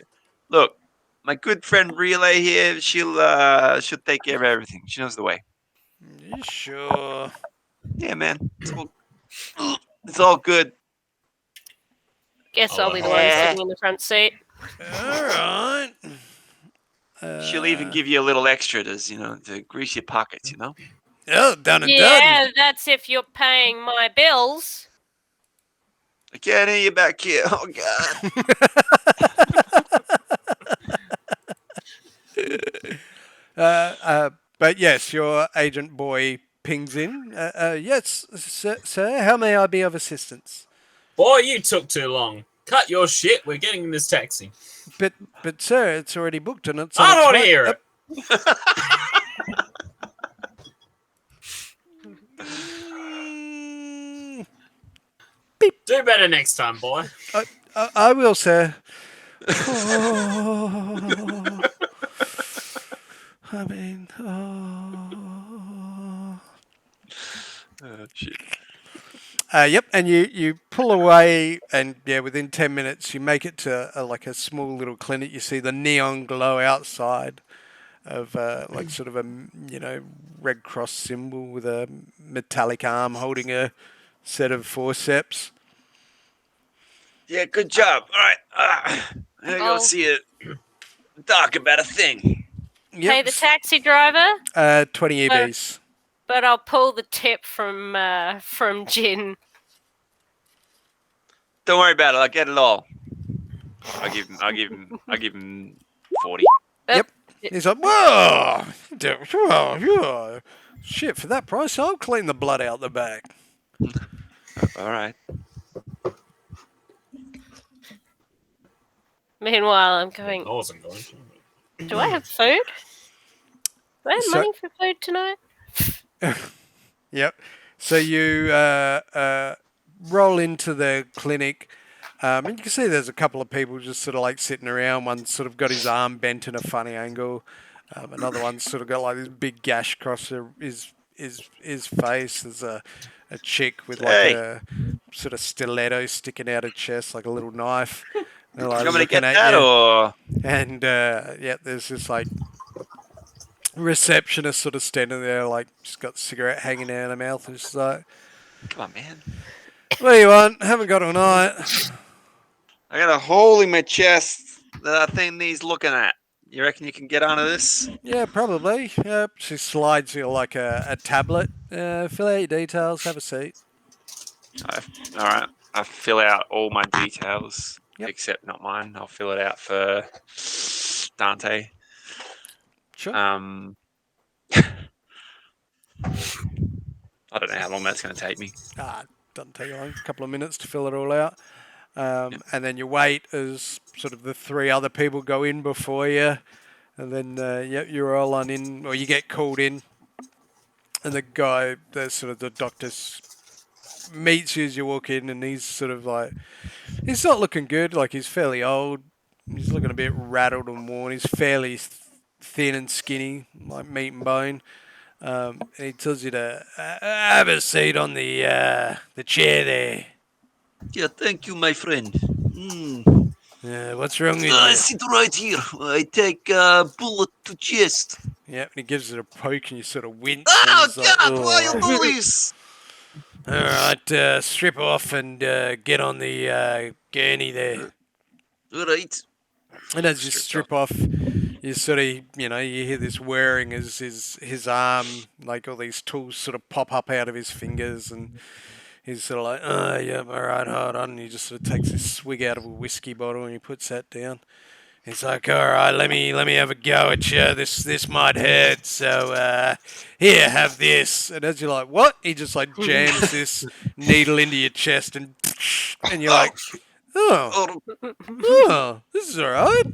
Look, my good friend Relay here. She'll take care of everything. She knows the way. You sure? Yeah, man. It's all good. Guess Oh, I'll be the one yeah. sitting in the front seat. All right. She'll even give you a little extra to grease your pockets. Oh, done and Yeah, done. that's if you're paying my bills. I can't hear you back here. Oh God. But yes, your agent boy pings in. Yes, sir. How may I be of assistance? boy, you took too long. Cut your shit. We're getting in this taxi. But sir, it's already booked and it's. I don't want to way. hear it. Mm, Do better next time, boy. I will, sir. Oh, I mean, Shit. Yep, and you pull away, and yeah, within 10 minutes, you make it to like a small little clinic. You see the neon glow outside of like sort of a Red Cross symbol with a metallic arm holding a set of forceps. Yeah, good job. All right. I'm gonna go Oh. see a doc about a thing. Yep, Pay the taxi driver, 20 EBs. but I'll pull the tip from Jin. Don't worry about it. I'll get it all. I'll give him 40. Yep. He's like, whoa, whoa, shit! For that price, I'll clean the blood out the back. All right. Meanwhile, I'm going, I wasn't going to. do I have food? Do I have So- money for food tonight? Yep. So you roll into the clinic. And you can see there's a couple of people just sort of like sitting around. One's sort of got his arm bent in a funny angle. Another one's sort of got like this big gash across his face. There's a chick with like Hey. a sort of stiletto sticking out of chest like a little knife. They're Do like you want me to looking get at that, you, or and there's this like receptionist sort of standing there, like she's got a cigarette hanging out of her mouth, and she's like, come on, man? "What do you want? Haven't got all night." I got a hole in my chest that I think needs looking at. You reckon you can get onto this? Yeah, probably. Yep. She slides you like a tablet. Fill out your details. Have a seat. All right. I fill out all my details, Yep. except not mine. I'll fill it out for Dante. Sure. I don't know how long that's going to take me. Doesn't take long. A couple of minutes to fill it all out. And then you wait as sort of the three other people go in before you. And then, you're all on in, or you get called in. And the guy, the doctor meets you as you walk in, and he's sort of like, he's not looking good. Like, he's fairly old. He's looking a bit rattled and worn. He's fairly thin and skinny, like meat and bone. And he tells you to have a seat on the chair there. Yeah, thank you, my friend. What's wrong with you? Sit right here. I take bullet to chest. Yeah, and he gives it a poke, and you sort of wince. Oh, and he's like, God, why "Oh." you do this? All right, strip off and get on the gurney there. All right. And as you strip off, you sort of, you hear this whirring as his arm, like all these tools sort of pop up out of his fingers, and he's sort of like, "Oh, yeah, all right, hold on." And he just sort of takes this swig out of a whiskey bottle and he puts that down. He's like, "All right, let me have a go at you. This might hurt. So here, have this." And as you're like, "What?" He just like jams this needle into your chest, and you're like, "Oh, this is all right."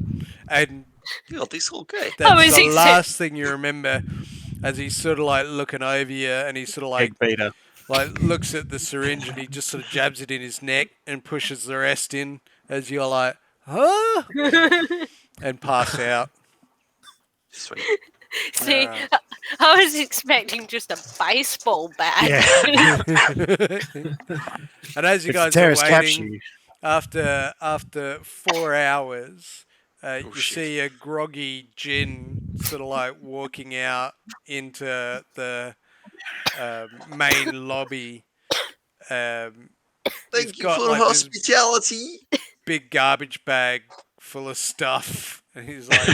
And Yeah, this okay. that's the last thing you remember, as he's sort of like looking over you, and he sort of like Egg beater. like looks at the syringe, and he just sort of jabs it in his neck and pushes the rest in, as you're like, "Huh?" and pass out. Sweet. See, I was expecting just a baseball bat. Yeah. And as you If guys the are terrorists capture waiting, you, after 4 hours, you shit. see a groggy Jin sort of like walking out into the main lobby. Thank you got, for like, this hospitality. big garbage bag full of stuff, and he's like,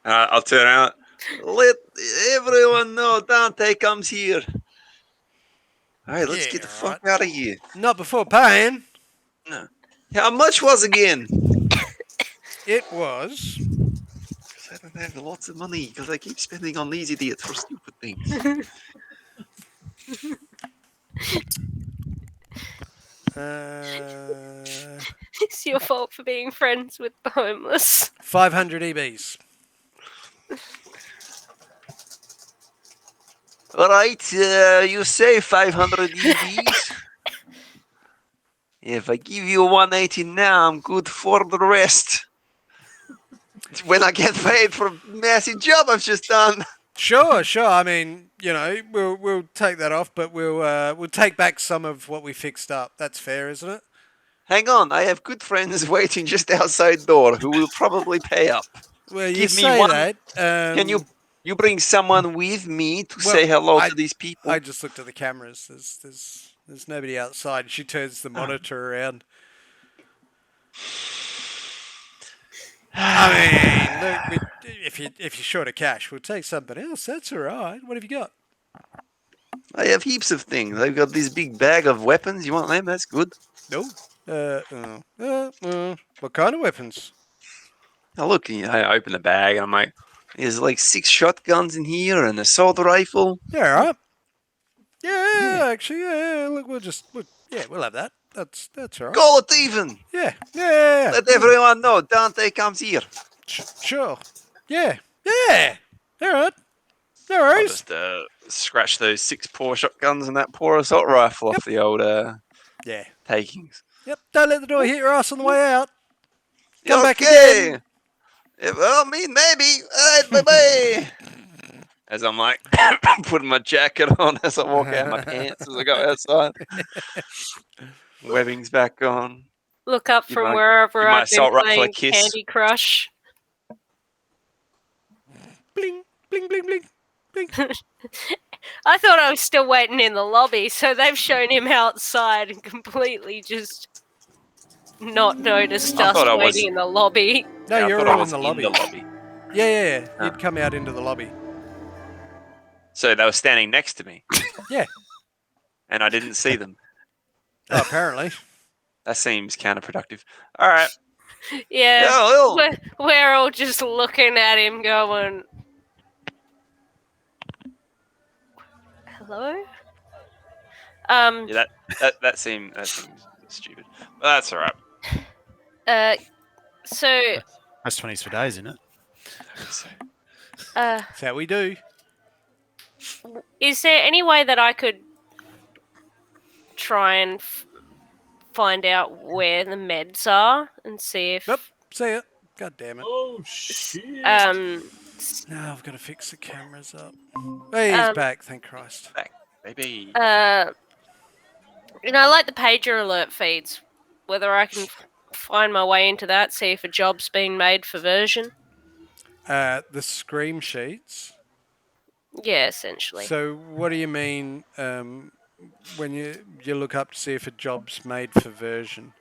I'll turn out. Let everyone know Dante comes here. All right, let's get the fuck out of here. "Not before paying." How much was again? It was Because I don't have lots of money because I keep spending on these idiots for stupid things. It's your fault for being friends with the homeless. 500 EBs. All right, you say 500 EVs. If I give you 180 now, I'm good for the rest. When I get paid for a massive job I've just done. Sure. I mean, we'll take that off, but we'll take back some of what we fixed up. That's fair, isn't it? Hang on, I have good friends waiting just outside door who will probably pay up. Well, you Give me say one- that. Can you bring someone with me to say hello to these people? I just looked at the cameras. There's nobody outside. She turns the monitor around. I mean, look, if you're short of cash, we'll take something else. That's all right. What have you got? I have heaps of things. I've got this big bag of weapons. You want them? That's good. No. What kind of weapons? Now look, I open the bag and I'm like, there's like 6 shotguns in here and an assault rifle. Yeah, all right. Yeah, actually, yeah. Look, we'll have that. That's all right. Call it even. Yeah. Let everyone know Dante comes here. Sure. Yeah. All right. No I'll worries. just scratch those 6 poor shotguns and that poor assault rifle off the old Yeah. takings. Yep. Don't let the door hit your ass on the way out. Come back Okay. again. Well, me maybe. All right, bye-bye. as I'm like putting my jacket on as I walk out, my pants as I go outside. Webbing's back on. Look up Give from my- wherever give my I've been assault rifle a playing kiss. Candy Crush. Bling, bling, bling, bling, bling. I thought I was still waiting in the lobby, so they've shown him outside and completely just not noticed I us thought I was- waiting in the lobby. No, Yeah, I you're thought I all in was the lobby. lobby. Yeah. Oh. You'd come out into the lobby. So they were standing next to me. Yeah. And I didn't see them. Oh, apparently. That seems counterproductive. All right. Yeah, Oh, we're all just looking at him going, hello? yeah, that seemed stupid. But that's all right. So, That's 20s for days, isn't it? That's how we do. is there any way that I could try and find out where the meds are and see if Yep. See it. God damn it. Oh shit! Now I've got to fix the cameras up. Hey, he's back. Thank Christ. Baby. I like the pager alert feeds. Whether I can find my way into that, see if a job's been made for version. The scream sheets. Yeah, essentially. So what do you mean when you look up to see if a job's made for version?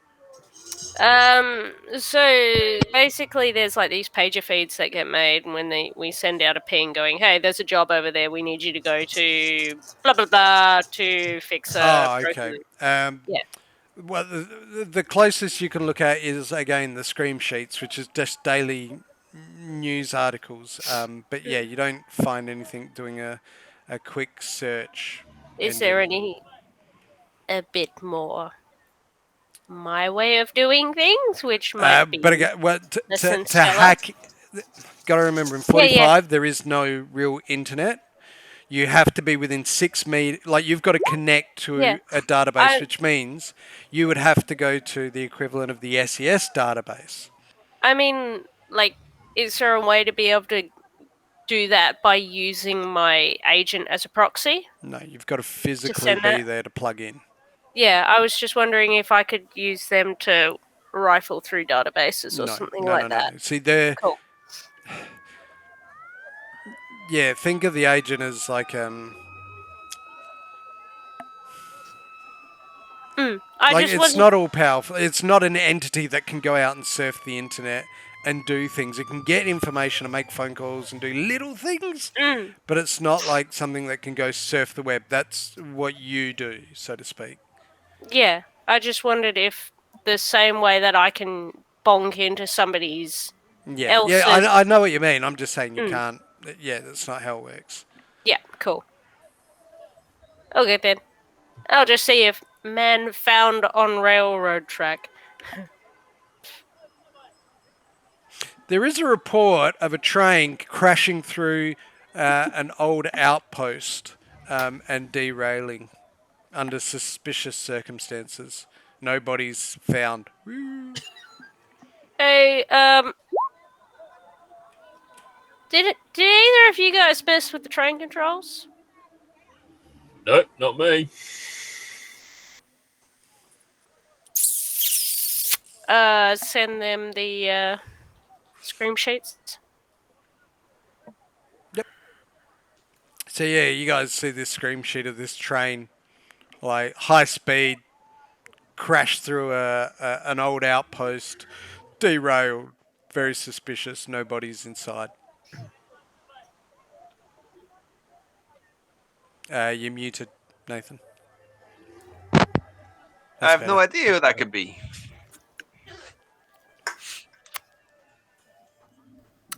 So basically, there's like these pager feeds that get made when we send out a ping going, "Hey, there's a job over there. We need you to go to blah blah blah to fix a broken Okay. Yeah. Well, the closest you can look at is again the scream sheets, which is just daily news articles. But yeah, you don't find anything doing a quick search. Is there any a bit more my way of doing things, which might be But again, well, listen, to Stella? hack, got to remember in 45 Yeah. there is no real internet. You have to be within 6 meters. Like you've got to connect to Yeah. a database, which means you would have to go to the equivalent of the SES database. I mean, like, is there a way to be able to do that by using my agent as a proxy? No, you've got to physically send be that? there to plug in. Yeah, I was just wondering if I could use them to rifle through databases or something like that. No. See, they're Cool. yeah. Think of the agent as like it's not all powerful. It's not an entity that can go out and surf the internet and do things. It can get information and make phone calls and do little things, but it's not like something that can go surf the web. That's what you do, so to speak. Yeah, I just wondered if the same way that I can bonk into somebody's Yeah, else's... I know what you mean. I'm just saying you can't. Yeah, that's not how it works. Yeah, cool. Okay, then. I'll just see if man found on railroad track. There is a report of a train crashing through an old outpost and derailing under suspicious circumstances. Nobody's found. Woo. Hey, did either of you guys mess with the train controls? Nope, not me. Send them the scream sheets. Yep. So yeah, you guys see this scream sheet of this train, like high speed, crash through an old outpost, derailed, very suspicious. Nobody's inside. You're muted, Nathan. I have no idea who that could be.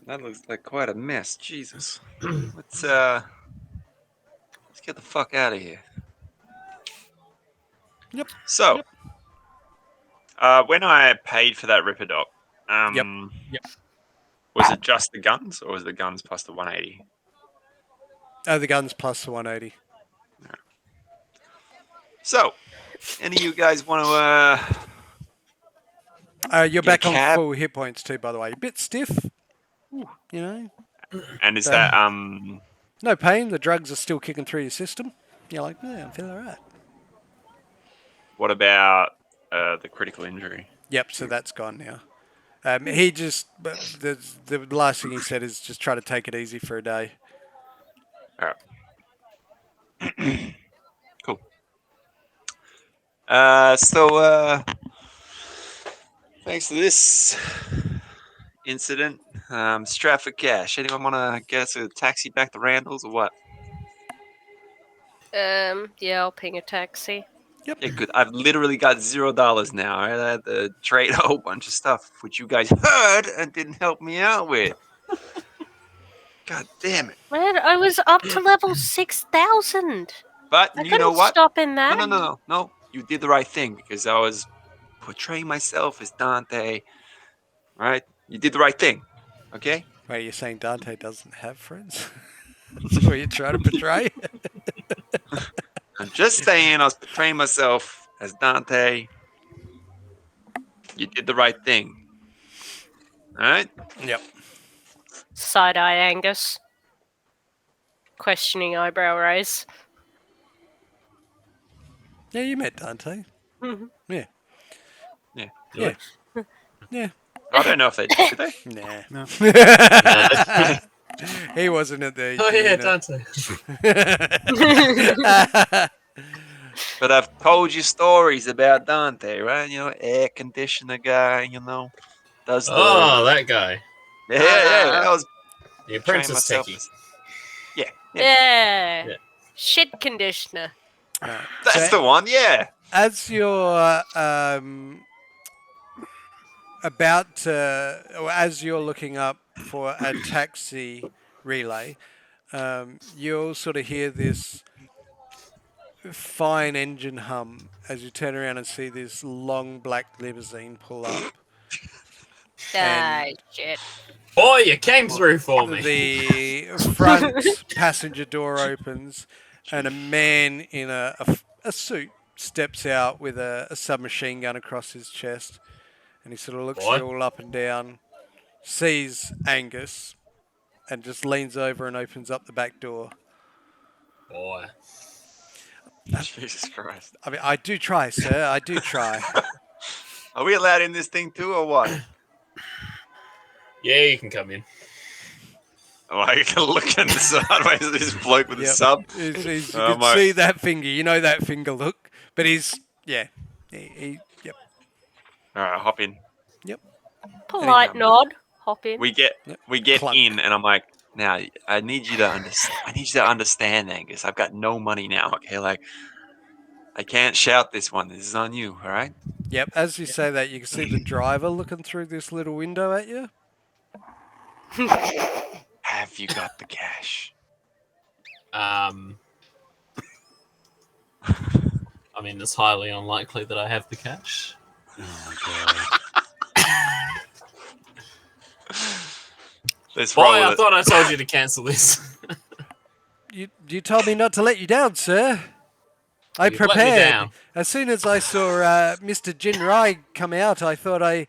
That looks like quite a mess. Jesus. Let's get the fuck out of here. Yep. So, when I paid for that Ripper Doc, Yep. was it just the guns, or was it the guns plus the 180? Oh, the guns plus the 180. So, any of you guys want to? You're Get a back on cab? full hit points too, by the way. A bit stiff, you know. And is Uh, that No pain. The drugs are still kicking through your system. You're like, yeah, I'm feeling alright. What about the critical injury? Yep. So that's gone now. He just the last thing he said is just try to take it easy for a day. All right. Cool. Thanks to this incident, strapped for cash. Anyone want to get us a taxi back to Randall's or what? Yeah, I'll ping a taxi. Yep. Yeah, good. I've literally got $0 now. Right? I had to trade a whole bunch of stuff, which you guys heard and didn't help me out with. God damn it. Man, I was up to level 6,000. But I you know couldn't what? stop in that. No. You did the right thing because I was portraying myself as Dante. Right? You did the right thing. Okay? Wait, you're saying Dante doesn't have friends? That's what you're trying to portray? I'm just saying I was portraying myself as Dante. You did the right thing. All right? Yep. Side-eye Angus. Questioning eyebrow raise. Yeah, you met Dante. Mhm. Yeah. Yeah. Yeah. Yeah. I don't know if they did they? Nah. No. He wasn't at the Oh yeah, unit. Dante. But I've told you stories about Dante, right? You know, air conditioner guy, you know. Does the Oh, that guy. yeah. That was The portraying apprentice myself techie. as yeah. Yeah. Yeah. Shit conditioner. Right. That's So the one, yeah. as you're as you're looking up for a taxi relay, you'll sort of hear this fine engine hum as you turn around and see this long black limousine pull up. Ah, And- shit. Boy, you came through for me. The front passenger door opens, and a man in a suit steps out with a submachine gun across his chest, and he sort of looks Boy. you all up and down, sees Angus, and just leans over and opens up the back door. Boy. Jesus Christ. I mean, I do try, sir. I do try. Are we allowed in this thing too or what? Yeah, you can come in. Oh, I can look in the sideways at this bloke with a Yep. sub. You Oh, can my- see that finger. You know that finger look, but he's yep. All right, hop in. Polite Anytime. nod. Hop in. We get Yep. Clunk. in, and I'm like, now I need you to understand, Angus. I've got no money now. Okay, like I can't shout this one. This is on you. All right. Yep. As you say that, you can see the driver looking through this little window at you. Have you got the cash? I mean, it's highly unlikely that I have the cash. Oh my god. Let's Boy, roll I with it. thought I told you to cancel this. You told me not to let you down, sir. I You've let me prepared. down. As soon as I saw Mr. Jinrai come out, I thought I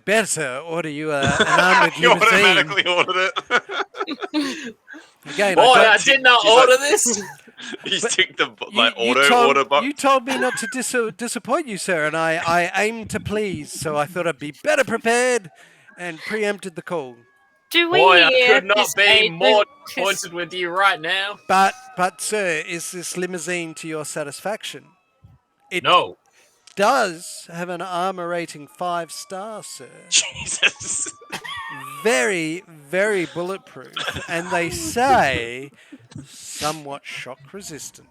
better order you an armored You limousine. automatically ordered it. Again, Boy, I got- did not he's like- order this. He's ticked the told, order box. you told me not to disappoint you, sir, and I aimed to please, so I thought I'd be better prepared and preempted the call. Do we Boy, I hear could not this be agent more is- disappointed with you right now. But sir, is this limousine to your satisfaction? It No. does have an armor rating 5 stars, sir. Jesus. Very, very bulletproof, and they say somewhat shock resistant.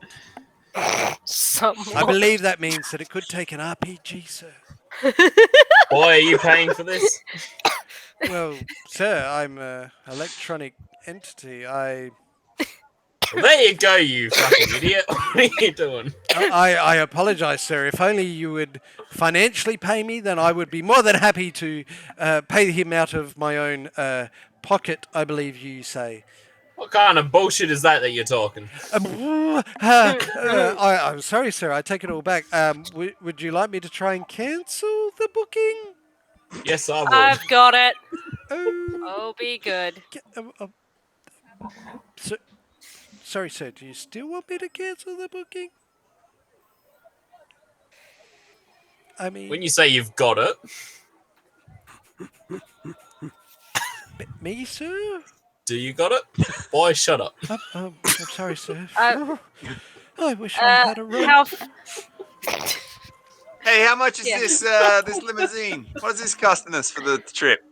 Somewhat. I believe that means that it could take an RPG, sir. Boy, are you paying for this? Well, sir, I'm an electronic entity. Well, there you go, you fucking idiot. What are you doing? I apologize, sir. If only you would financially pay me, then I would be more than happy to pay him out of my own pocket, I believe you say. What kind of bullshit is that you're talking? I'm sorry, sir. I take it all back. Would you like me to try and cancel the booking? Yes, I would. I've got it. Oh, Oh, be good. so, sorry, sir. Do you still want me to cancel the booking? I mean, When you say you've got it, me, sir? do you got it? Boy, shut up. I'm sorry, sir. Uh, I wish I had a room. how? Hey, how much is Yeah. this limousine? What is this costing us for the trip?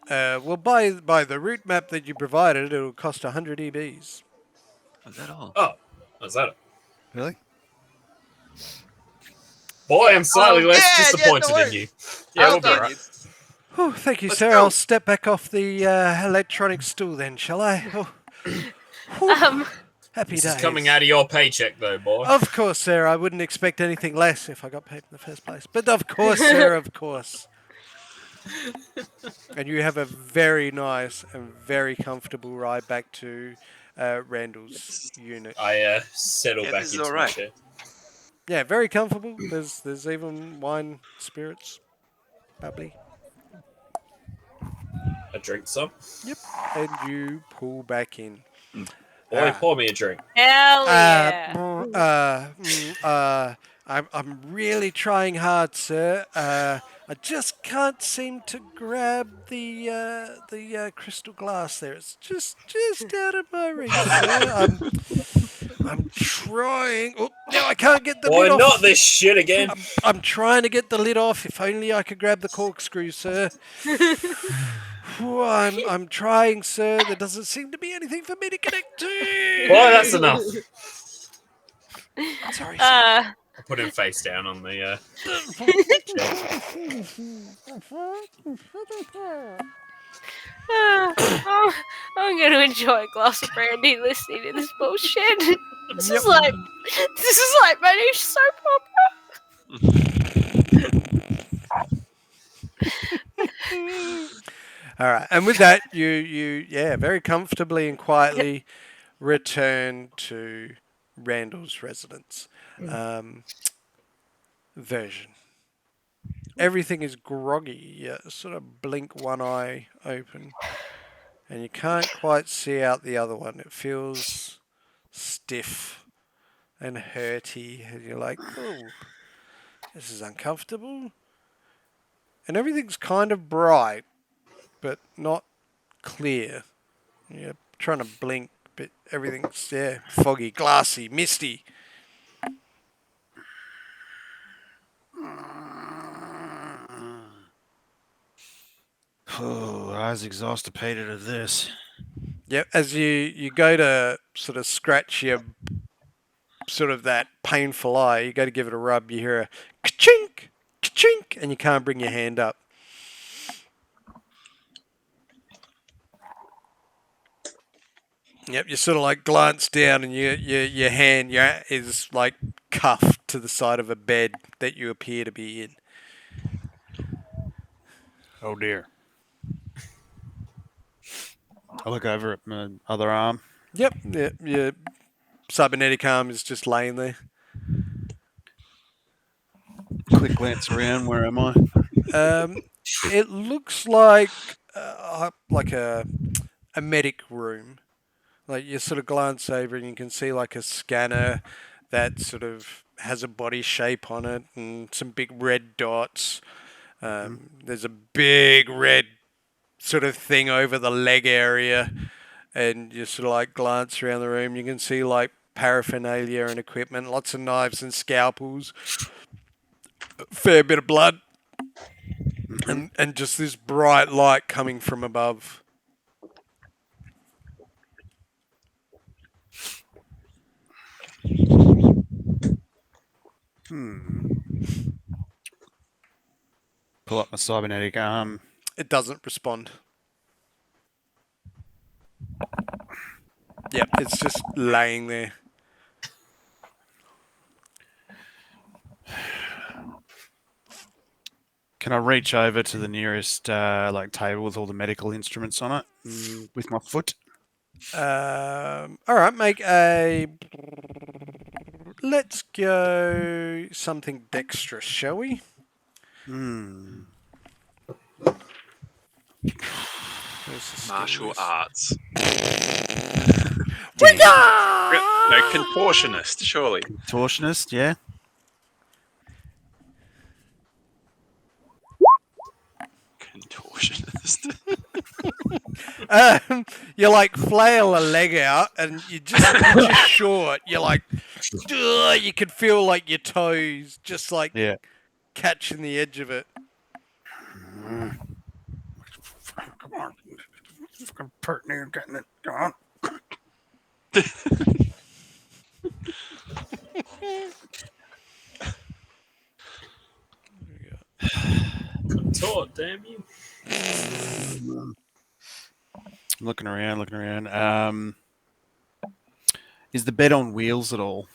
Well, by the route map that you provided, it'll cost 100 EBs. Was that all? Oh, is that it? Really? Boy, Yeah. I'm slightly less yeah, disappointed no in worries. you. Yeah, I'll we'll be be right. right. Oh, thank you, Let's sir. go. I'll step back off the electronic stool then, shall I? Oh. Whew. Happy This days. is coming out of your paycheck, though, boy. Of course, sir. I wouldn't expect anything less if I got paid in the first place. But of course, sir, of course. And you have a very nice and very comfortable ride back to Randall's unit. I settle Yeah, back this is into all my right. chair. Yeah, very comfortable. There's even wine, spirits, bubbly. I drink some. Yep. And you pull back in. Boy, Ah. pour me a drink. Hell yeah. I'm really trying hard, sir. I just can't seem to grab the crystal glass there. It's just out of my reach, sir. I'm trying. Oh, no, I can't get the lid Boy, off. not this shit again. I'm trying to get the lid off. If only I could grab the corkscrew, sir. I'm trying, sir. There doesn't seem to be anything for me to connect to. Boy, that's enough. Sorry, sir. I put him face down on the I'm going to enjoy a glass of brandy listening to this bullshit. This Yep. is like British soap All right, and with that, you very comfortably and quietly return to Randall's residence. Version. Everything is groggy. You sort of blink one eye open, and you can't quite see out the other one. It feels stiff and hurty, and you're like, oh, this is uncomfortable. And everything's kind of bright, but not clear. You're trying to blink, but everything's foggy, glassy, misty. Oh, I was exhausted of this. Yep, as you go to sort of scratch your sort of that painful eye, you go to give it a rub, you hear a ka-chink, ka-chink, and you can't bring your hand up. Yep, you sort of like glance down and your hand is like cuffed to the side of a bed that you appear to be in. Oh dear. I look over at my other arm. Yep, your cybernetic arm is just laying there. Quick glance around. Where am I? It looks like a medic room. Like you sort of glance over and you can see like a scanner that sort of has a body shape on it and some big red dots. There's a big red sort of thing over the leg area, and you sort of like glance around the room. You can see like paraphernalia and equipment, lots of knives and scalpels, a fair bit of blood, and just this bright light coming from above. Pull up my cybernetic arm. It doesn't respond. Yep, it's just laying there. Can I reach over to the nearest like table with all the medical instruments on it with my foot? All right, make a. Let's go something dexterous, shall we? Martial arts. Damn. No, contortionist, surely. Contortionist, yeah. Contortionist. You like flail a leg out, and you're just short. You're like, ugh, you can feel like your toes just like Yeah. catching the edge of it. Come on. Fucking partner getting it. Come on. Contort, damn you. Looking around. Is the bed on wheels at all?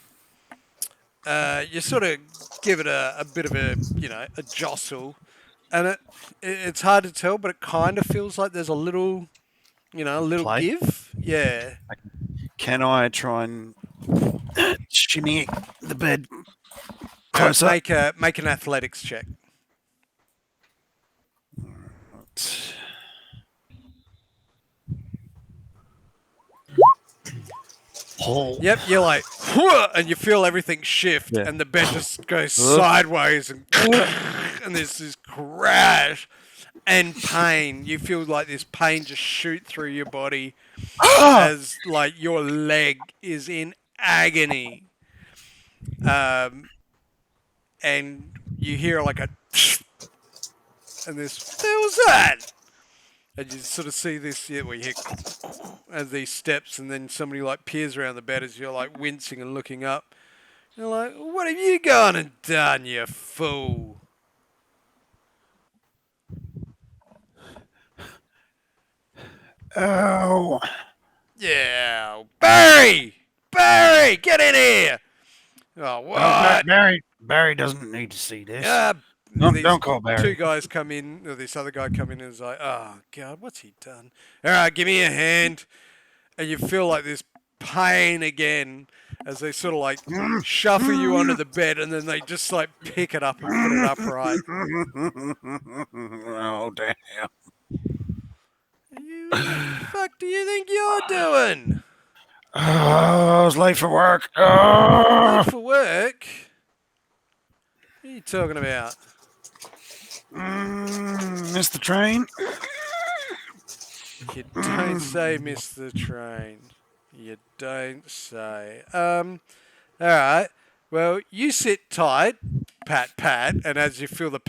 You sort of give it a bit of a jostle, and it's hard to tell, but it kind of feels like there's a little Play? give. Yeah. Can I try and shimmy the bed All right, closer? make an athletics check. Oh. Yep, you're like, "Whoa," and you feel everything shift, Yeah. and the bed just goes sideways, and there's this crash and pain. You feel like this pain just shoot through your body as like your leg is in agony, and you hear like a, and this, what the hell was that? And you sort of see this, where you hear as these steps, and then somebody like peers around the bed as you're like wincing and looking up. You're like, what have you gone and done, you fool? Oh. Yeah, Barry! Barry, get in here! Oh, what? Barry doesn't need to see this. These Don't call Barry. two guys come in, or this other guy come in and is like, oh, God, what's he done? All right, give me a hand. And you feel like this pain again as they sort of like shuffle you onto the bed, and then they just like pick it up and put it upright. Oh, damn. What the fuck do you think you're doing? Oh, I was late for work. Oh. Late for work? What are you talking about? Missed the train. You don't say, miss the train. You don't say. All right. Well, you sit tight, pat, and as you feel the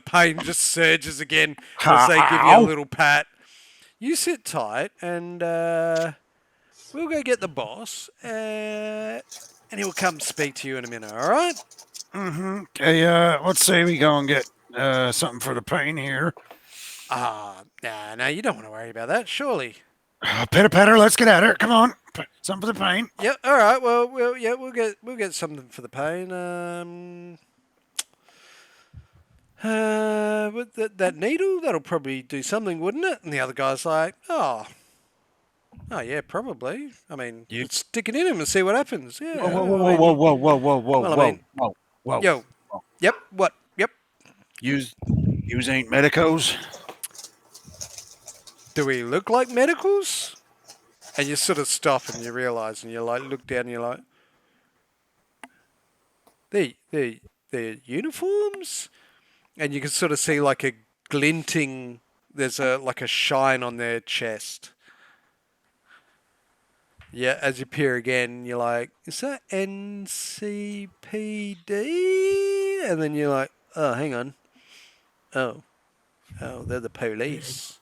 pain just surges again as they give you a little pat. You sit tight, and we'll go get the boss, and he'll come speak to you in a minute. All right? Mm-hmm. Okay. Let's say we go and get something for the pain here. No, you don't want to worry about that, surely. Pitter patter. Let's get at her. Come on. Something for the pain. Yep. All right. Well, we'll get something for the pain. With that needle, that'll probably do something, wouldn't it? And the other guy's like, oh yeah, probably. I mean, let's stick it in him and see what happens. Yeah. Whoa. Yo. Yep. What? Yep. Yous ain't medicos. Do we look like medicals? And you sort of stop and you realise, and you like look down and you're like, they're uniforms? And you can sort of see like a glinting, there's like a shine on their chest. Yeah, as you peer again, you're like, is that NCPD? And then you're like, oh, hang on. Oh, they're the police.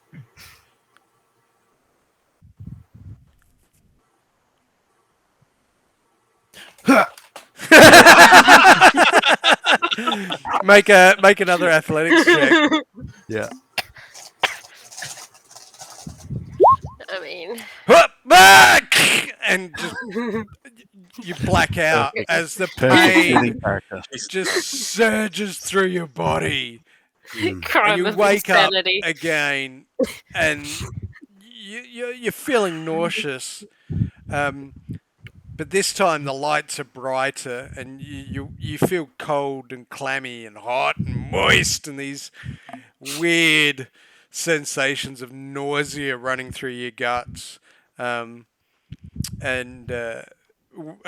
Make another athletics check. Yeah. I mean, and just you black out as the pain just surges through your body. crime And you of wake up insanity. again, and you're feeling nauseous. But this time the lights are brighter, and you feel cold and clammy and hot and moist, and these weird sensations of nausea running through your guts. and a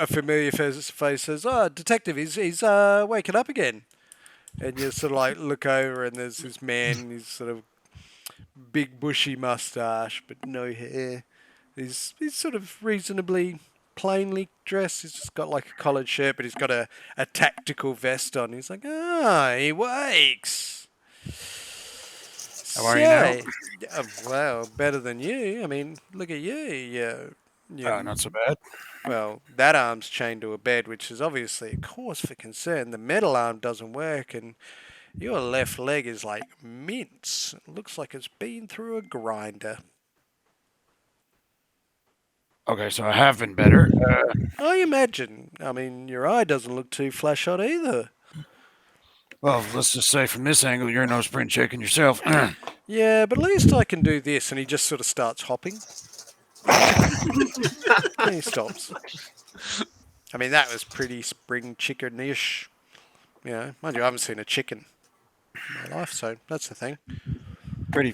familiar face says, "Oh, detective, he's waking up again." And you sort of like look over, and there's this man. He's sort of big bushy mustache, but no hair. He's sort of reasonably plainly dressed. He's just got like a collared shirt, but he's got a tactical vest on. He's like, he wakes. How are you now? Well, better than you. I mean, look at you. Not so bad. Well, that arm's chained to a bed, which is obviously a cause for concern. The metal arm doesn't work, and your left leg is like mince. It looks like it's been through a grinder. Okay, so I have been better. I imagine. I mean, your eye doesn't look too flash out either. Well, let's just say from this angle, you're no spring chicken yourself. Yeah, but at least I can do this. And he just sort of starts hopping. And he stops. I mean, that was pretty spring chicken-ish. You know, mind you, I haven't seen a chicken in my life, so that's the thing. Pretty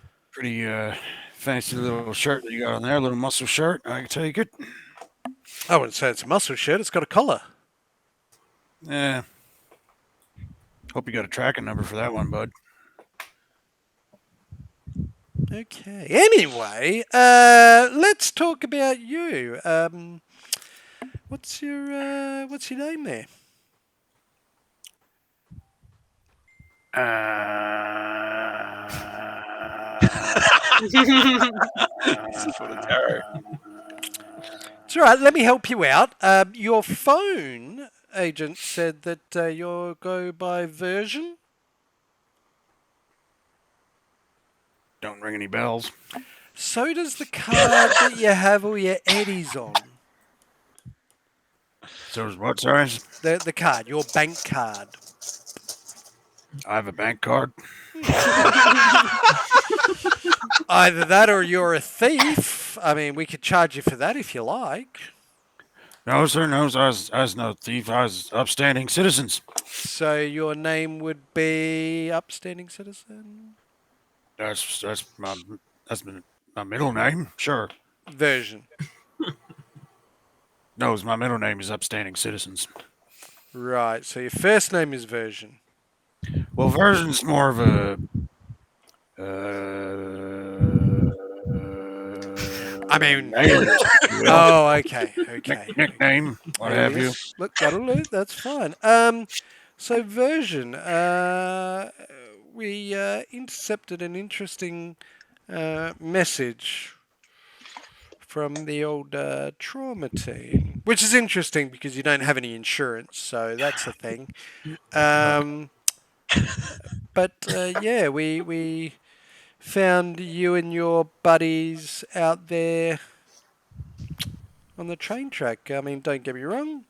fancy little shirt that you got on there, little muscle shirt. I can take it. I wouldn't say it's a muscle shirt. It's got a collar. Yeah. Hope you got a tracking number for that one, bud. Okay. Anyway, let's talk about you. What's your name there? It's a foot of tarot. It's all right. Let me help you out. Your phone agent said that you'll go by version. Don't ring any bells. So does the card that you have all your eddies on. So is what, sorry? The card, your bank card. I have a bank card. Either that or you're a thief. I mean, we could charge you for that if you like. No, sir, no, I was no thief. I was upstanding citizens. So your name would be Upstanding Citizen? That's my middle name. Sure. Version. No, my middle name is Upstanding Citizens. Right, so your first name is Version. Well, version's more of a. I mean, name, oh, okay. nickname, what have you? Look, that'll do. That's fine. So Version, we intercepted an interesting message from the old trauma team, which is interesting because you don't have any insurance, so that's a thing. But yeah, we found you and your buddies out there on the train track. I mean, don't get me wrong,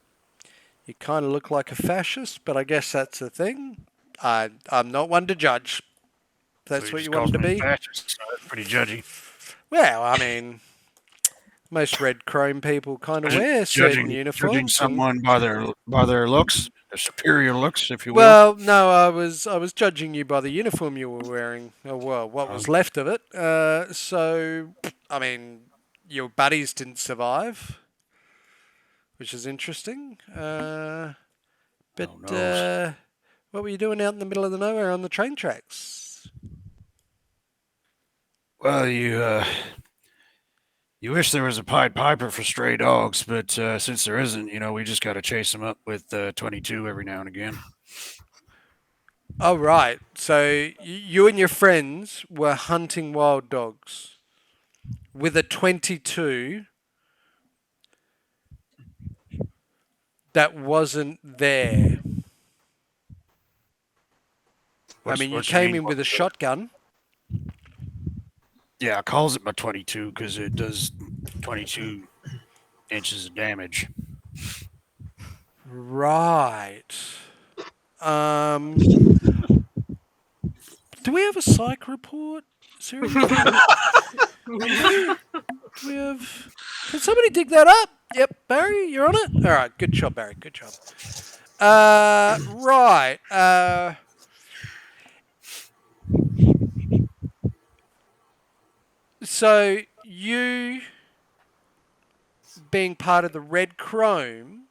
you kind of look like a fascist, but I guess that's the thing. I'm not one to judge. If that's So what just you want calls to me be. fascist, so that's pretty judgy. Well, I mean, most red chrome people kind of wear certain uniforms. Judging someone by their looks, their superior looks, if you will. Well, no, I was judging you by the uniform you were wearing. Oh, well, what was left of it. So, I mean, your buddies didn't survive, which is interesting. But what were you doing out in the middle of the nowhere on the train tracks? Well, you wish there was a Pied Piper for stray dogs, but since there isn't, we just got to chase them up with 22 every now and again. Oh, right. So you and your friends were hunting wild dogs with a 22 that wasn't there. You came in with a shotgun. Yeah, it calls it my 22 because it does 22 inches of damage. Right. Do we have a psych report? Is there anything? Do we have? Can somebody dig that up? Yep, Barry, you're on it. All right, good job, Barry. Good job. Right. So you being part of the Red Chrome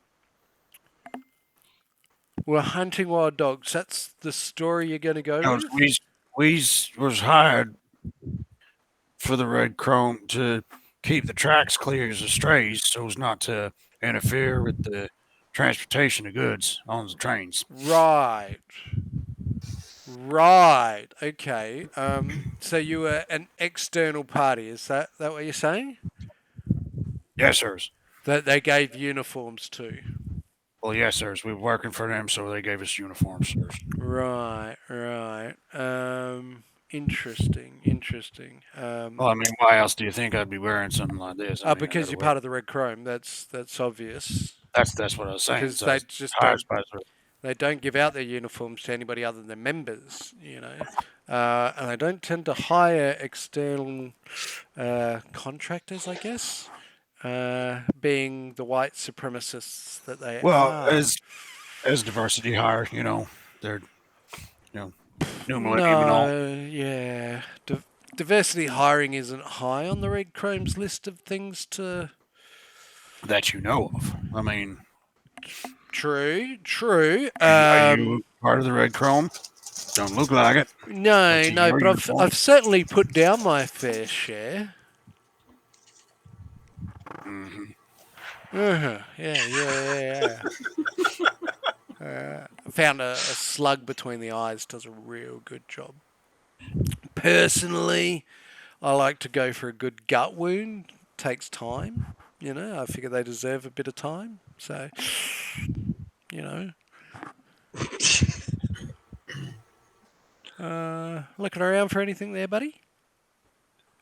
were hunting wild dogs. That's the story you're going to go No, with? we was hired for the Red Chrome to keep the tracks clear of strays so as not to interfere with the transportation of goods on the trains. Right. Right. Okay. So you were an external party. Is that what you're saying? Yes, sirs. That they gave uniforms to. Well, yes, sirs. We were working for them, so they gave us uniforms, sirs. Right. Right. Interesting. Well, I mean, why else do you think I'd be wearing something like this? I mean, I Because gotta you're wear- part of the Red Chrome. That's obvious. That's what I was saying. Because So I they was just hired don't by the- they don't give out their uniforms to anybody other than members. And they don't tend to hire external contractors, I guess. Being the white supremacists that they Well, are. as diversity hire, they're new millennium and all No, yeah. Diversity hiring isn't high on the Red Chrome's list of things to. that you know of. I mean, True. are you part of the Red Chrome? Don't look like it. No, see no, your but uniform. I've certainly put down my fair share. hmm Yeah. I found a slug between the eyes. Does a real good job. Personally, I like to go for a good gut wound. Takes time. I figure they deserve a bit of time. So, looking around for anything there, buddy?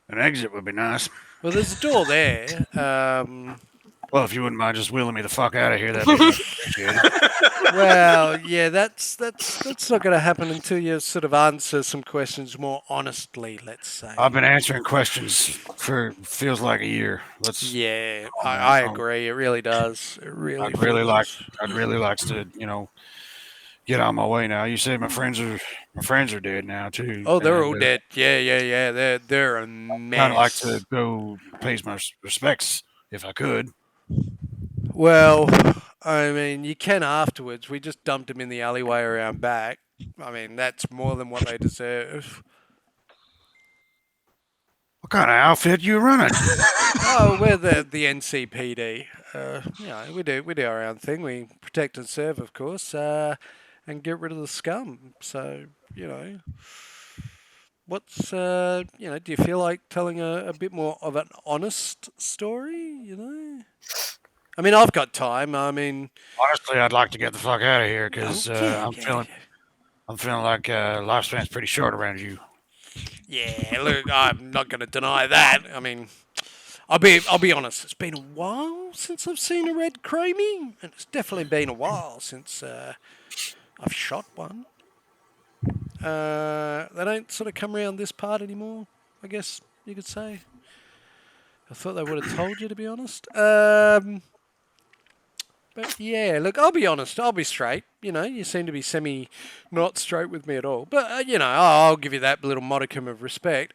An exit would be nice. Well, there's a door there. Well, if you wouldn't mind just wheeling me the fuck out of here, that'd be much appreciated. Well, yeah, that's not going to happen until you sort of answer some questions more honestly. Let's say. I've been answering questions for feels like a year. Yeah, I agree. It really does. It really. I'd really like does. to, get on my way now. You say my friends are dead now too. Oh, they're and, all dead. Yeah. They're a mess. Kind of like to go pay my respects if I could. Well, I mean, you can afterwards. We just dumped them in the alleyway around back. I mean, that's more than what they deserve. What kind of outfit you running? Oh, we're the NCPD. We do our own thing. We protect and serve, of course, and get rid of the scum. So, what's do you feel like telling a bit more of an honest story? I mean, I've got time. I mean, Honestly, I'd like to get the fuck out of here because yeah. I'm feeling like lifespan's pretty short around you. Yeah, look, I'm not going to deny that. I mean, I'll be honest. It's been a while since I've seen a red chromie, and it's definitely been a while since I've shot one. They don't sort of come around this part anymore, I guess you could say. I thought they would have told you, to be honest. But yeah, look, I'll be honest. I'll be straight. You seem to be not straight with me at all. But, I'll give you that little modicum of respect.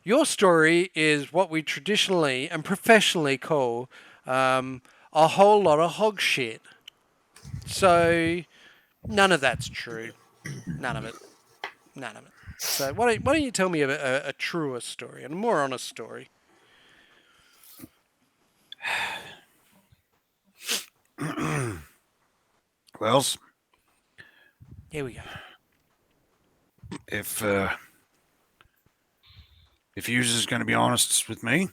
Your story is what we traditionally and professionally call a whole lot of hog shit. So, none of that's true. None of it. So, why don't you tell me a truer story and a more honest story? Wells, Here we go. if Hughes is going to be honest with me,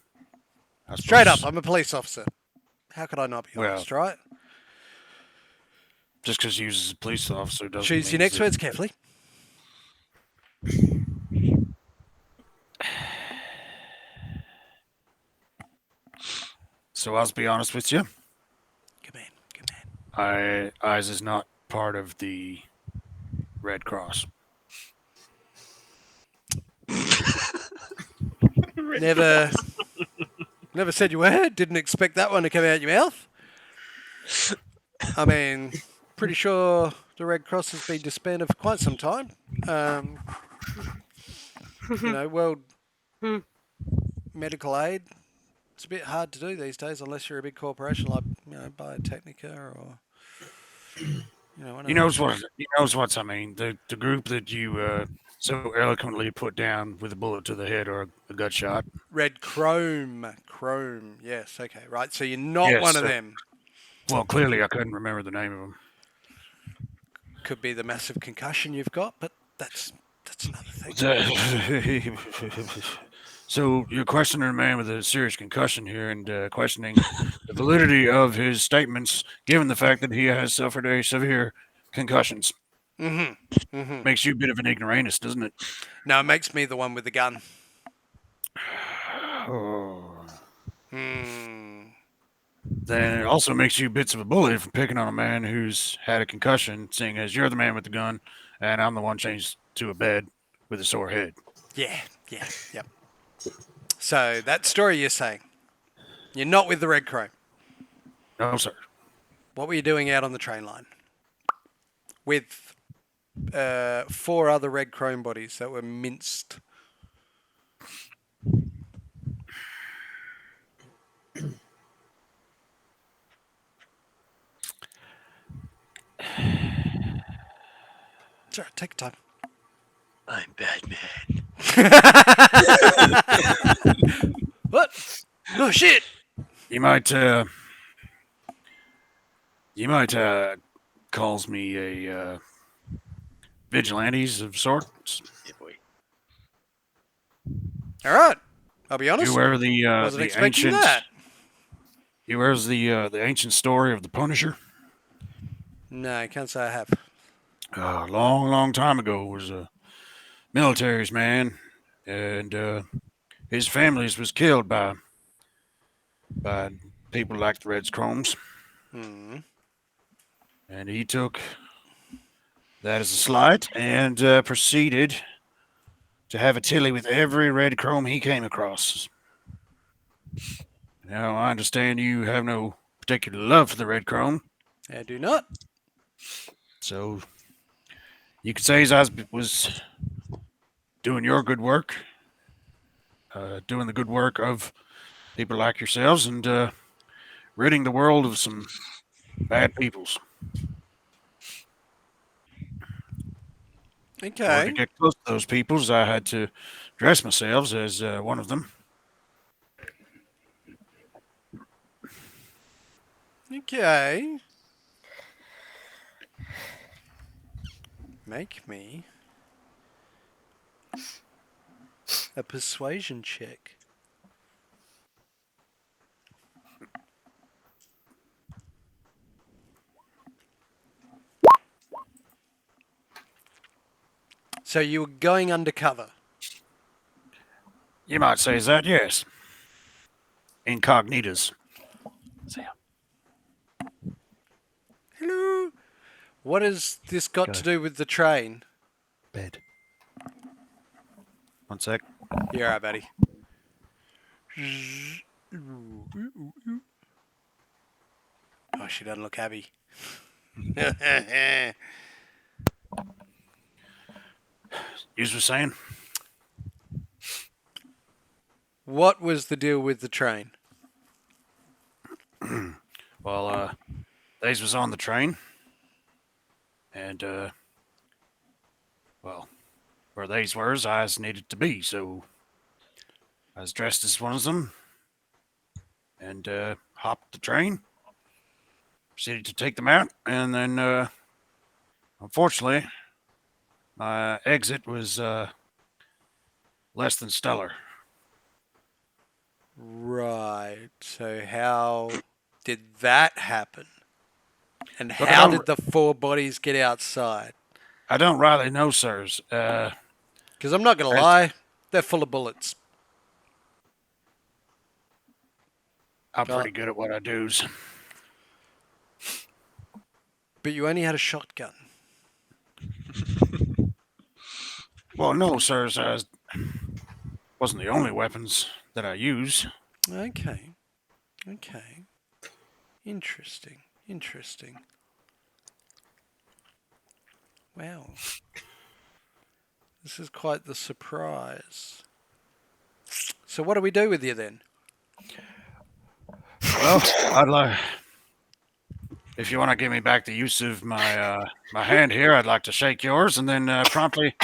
I Straight suppose- up, I'm a police officer. How could I not be honest, right? Just because Hughes is a police officer doesn't Choose your mean next that- words carefully. So I'll be honest with you. Good man. Eyes is not part of the Red Cross. Never said you were. Didn't expect that one to come out your mouth. I mean, pretty sure the Red Cross has been disbanded for quite some time. World medical aid It's a bit hard to do these days unless you're a big corporation like Biotechnica or one He of knows those. what he knows what's. I mean, the group that you so eloquently put down with a bullet to the head or a gut shot. Red Chrome. Chrome. Yes. Okay. Right. So you're not Yes. one of them. Well, clearly I couldn't remember the name of him. Could be the massive concussion you've got, but that's another thing. So you're questioning a man with a serious concussion here and questioning the validity of his statements, given the fact that he has suffered a severe concussions. Mm-hmm. Mm-hmm. Makes you a bit of an ignoramus, doesn't it? No, it makes me the one with the gun. Oh. Hmm. Then it also makes you bits of a bully for picking on a man who's had a concussion, seeing as you're the man with the gun, and I'm the one changed to a bed with a sore head. Yeah. Yeah. Yep. So that story you're saying, you're not with the Red Chrome. No, sir. What were you doing out on the train line with 4 other Red Chrome bodies that were minced? Sure, take your time. I'm Batman. What? Oh shit! You might calls me a vigilantes of sorts. Yeah, boy. All right, I'll be You honest. aware of the Wasn't expecting ancient? that. You aware of the ancient story of the Punisher? No, I can't say I have. A long, long time ago was a military's man, and his families was killed by people like the Reds Chromes, Hmm. and he took that as a slight and proceeded to have a tilly with every Red Chrome he came across. Now I understand you have no particular love for the Red Chrome, I do not. so you could say I was doing your good work, doing the good work of people like yourselves, and ridding the world of some bad peoples. In order Okay. to get close to those peoples, I had to dress myself as one of them. Okay. Make me a persuasion check. So you were going undercover. You might say that, yes. Incognitas. Hello. What has this got Go. to do with the train? Bed. 1 sec. You're right, buddy. Oh, she doesn't look happy. You were saying? What was the deal with the train? Well, these was on the train. And, well, where these were, I was needed to be, so I was dressed as one of them. And, hopped the train. Proceeded to take them out, and then, unfortunately, my exit was, less than stellar. Right. So how did that happen? And Look, I how don't- did the 4 bodies get outside? I don't rightly know, sirs. Because I'm not going to As- lie, they're full of bullets. I'm pretty good at what I do. But you only had a shotgun. Well, no, sirs. Wasn't the only weapons that I use. Okay. Okay. Interesting. Interesting. Wow. This is quite the surprise. So what do we do with you then? Well, I'd like. If you want to give me back the use of my my hand here, I'd like to shake yours and then promptly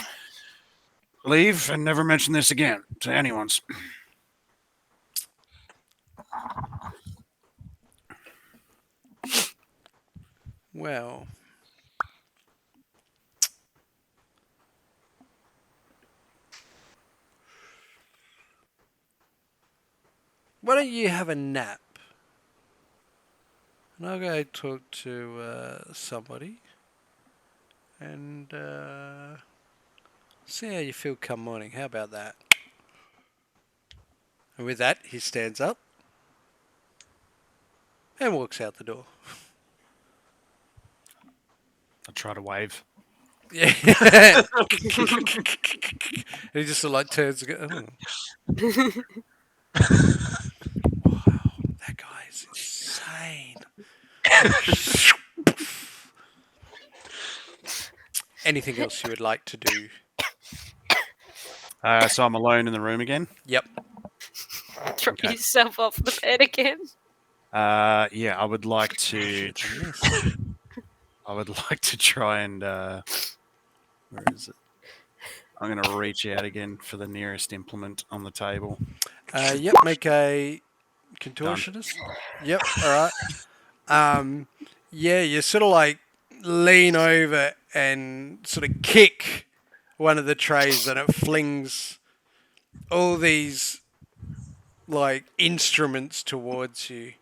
leave and never mention this again to anyone's. Well, why don't you have a nap? And I'll go talk to somebody and see how you feel come morning. How about that? And with that, he stands up and walks out the door. I try to wave. Yeah. And he just sort of like turns and goes, oh. Wow, that guy is insane. Anything else you would like to do? So I'm alone in the room again. Yep. Throw Okay. yourself off the bed again. Yeah, I would like to. I would like to try and. Where is it? I'm going to reach out again for the nearest implement on the table. Yep, make a contortionist. Yep, all right. Yeah, you sort of like lean over and sort of kick one of the trays, and it flings all these like instruments towards you.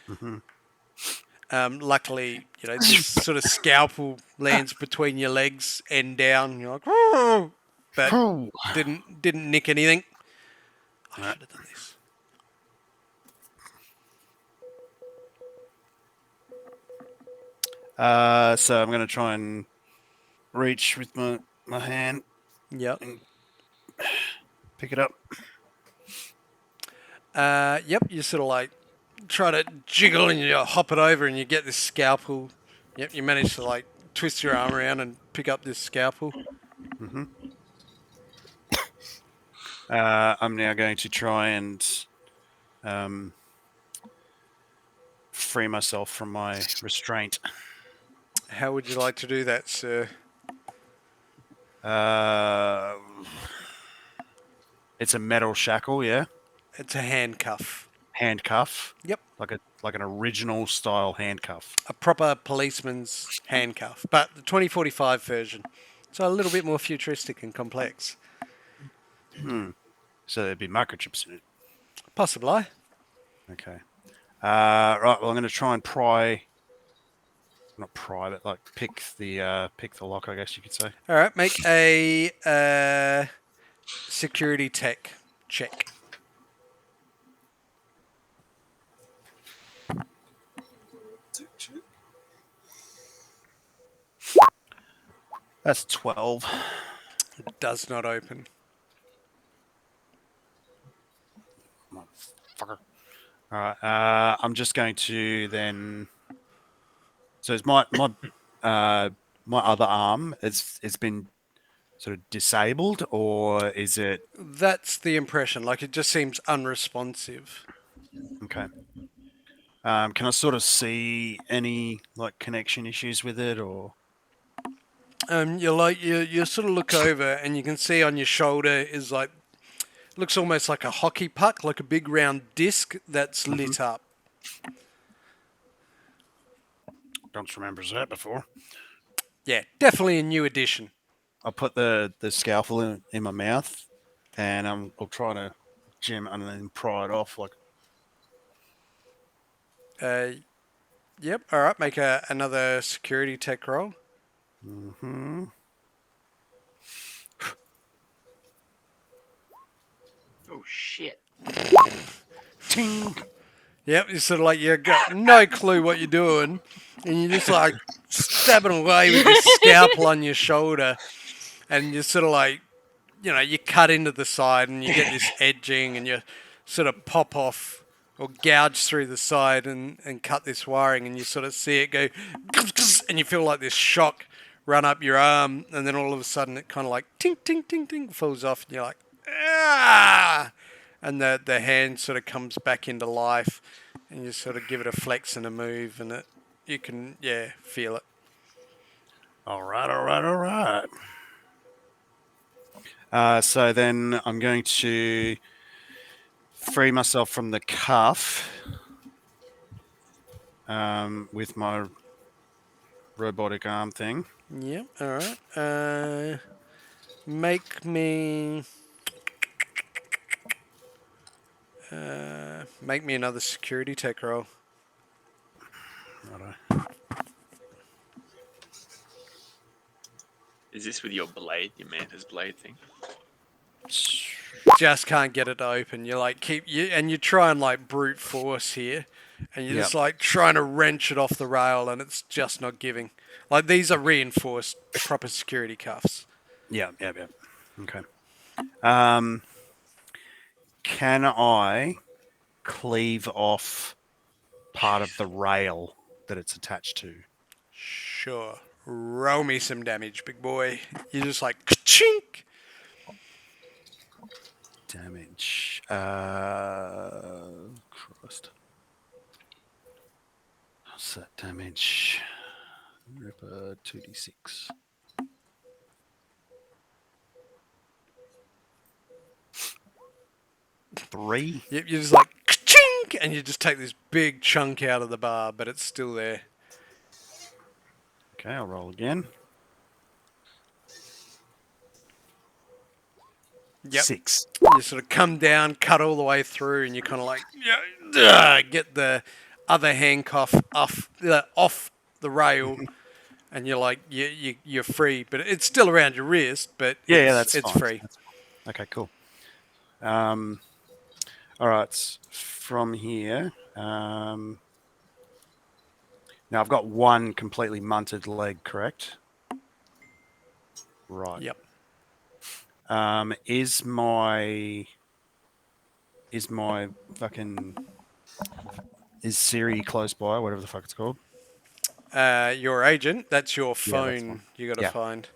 Mm-hmm. Luckily, this sort of scalpel lands between your legs and down. And you're like, "Whoa!" But didn't nick anything. I Right. should have done this. So I'm going to try and reach with my hand, Yep. pick it up. Yep. You sort of like try to jiggle and you hop it over and you get this scalpel. Yep. You manage to like twist your arm around and pick up this scalpel. Mm-hmm. I'm now going to try and free myself from my restraint. How would you like to do that, sir? It's a metal shackle, yeah. It's a handcuff. Handcuff. Yep. Like an original style handcuff. A proper policeman's handcuff, but the 2045 version. So a little bit more futuristic and complex. So there'd be microchips in it. Possibly. Okay. Right. Well, I'm going to try and pry. Not pry, but like pick the lock, I guess you could say. All right. Make a security tech check. That's 12. It does not open. Motherfucker. All right. I'm just going to then. So it's my other arm. It's been sort of disabled, or is it That's the impression. Like it just seems unresponsive. okay? Can I sort of see any like connection issues with it, or? You sort of look over and you can see on your shoulder is like looks almost like a hockey puck, like a big round disc that's lit up. Don't remember that before. Yeah, definitely a new addition. I'll put the scalpel in my mouth, and I'll try to jam it and then pry it off. Like, Yep. All right. Make another security tech roll. mm-hmm. Oh shit! Ting. Yep. You're sort of like you got no clue what you're doing, and you're just like stabbing away with your scalpel on your shoulder, and you're sort of like, you cut into the side, and you get this edging, and you sort of pop off or gouge through the side and cut this wiring, and you sort of see it go, and you feel like this shock run up your arm, and then all of a sudden it kind of like ting, ting, ting, ting falls off, and you're like, ah! And the hand sort of comes back into life, and you sort of give it a flex and a move, and you can feel it. All right. So then I'm going to free myself from the cuff with my robotic arm thing. Yep. All right. Make me another security tech roll. Righto. Is this with your blade, your mantis blade thing? Just can't get it to open. You like you try and like brute force here, and you're just like trying to wrench it off the rail, and it's just not giving. Like these are reinforced proper security cuffs. Yeah. Okay. Can I cleave off part of the rail that it's attached to? Sure. Roll me some damage, big boy. You're just like chink. Damage. Christ. What's that damage? Ripper 2d6. Three. You're just like chink, and you just take this big chunk out of the bar, but it's still there. Okay, I'll roll again. Yep. 6. You sort of come down, cut all the way through, and you kind of like get the other handcuff off the rail, and you're like you're free, but it's still around your wrist, but That's it's fine. free. Okay, cool. All right, from here. Now I've got one completely munted leg, correct? Right. Yep. Is my fucking Siri close by, whatever the fuck it's called? Your agent, that's your Yeah, phone. that's one. You got to Yeah. find.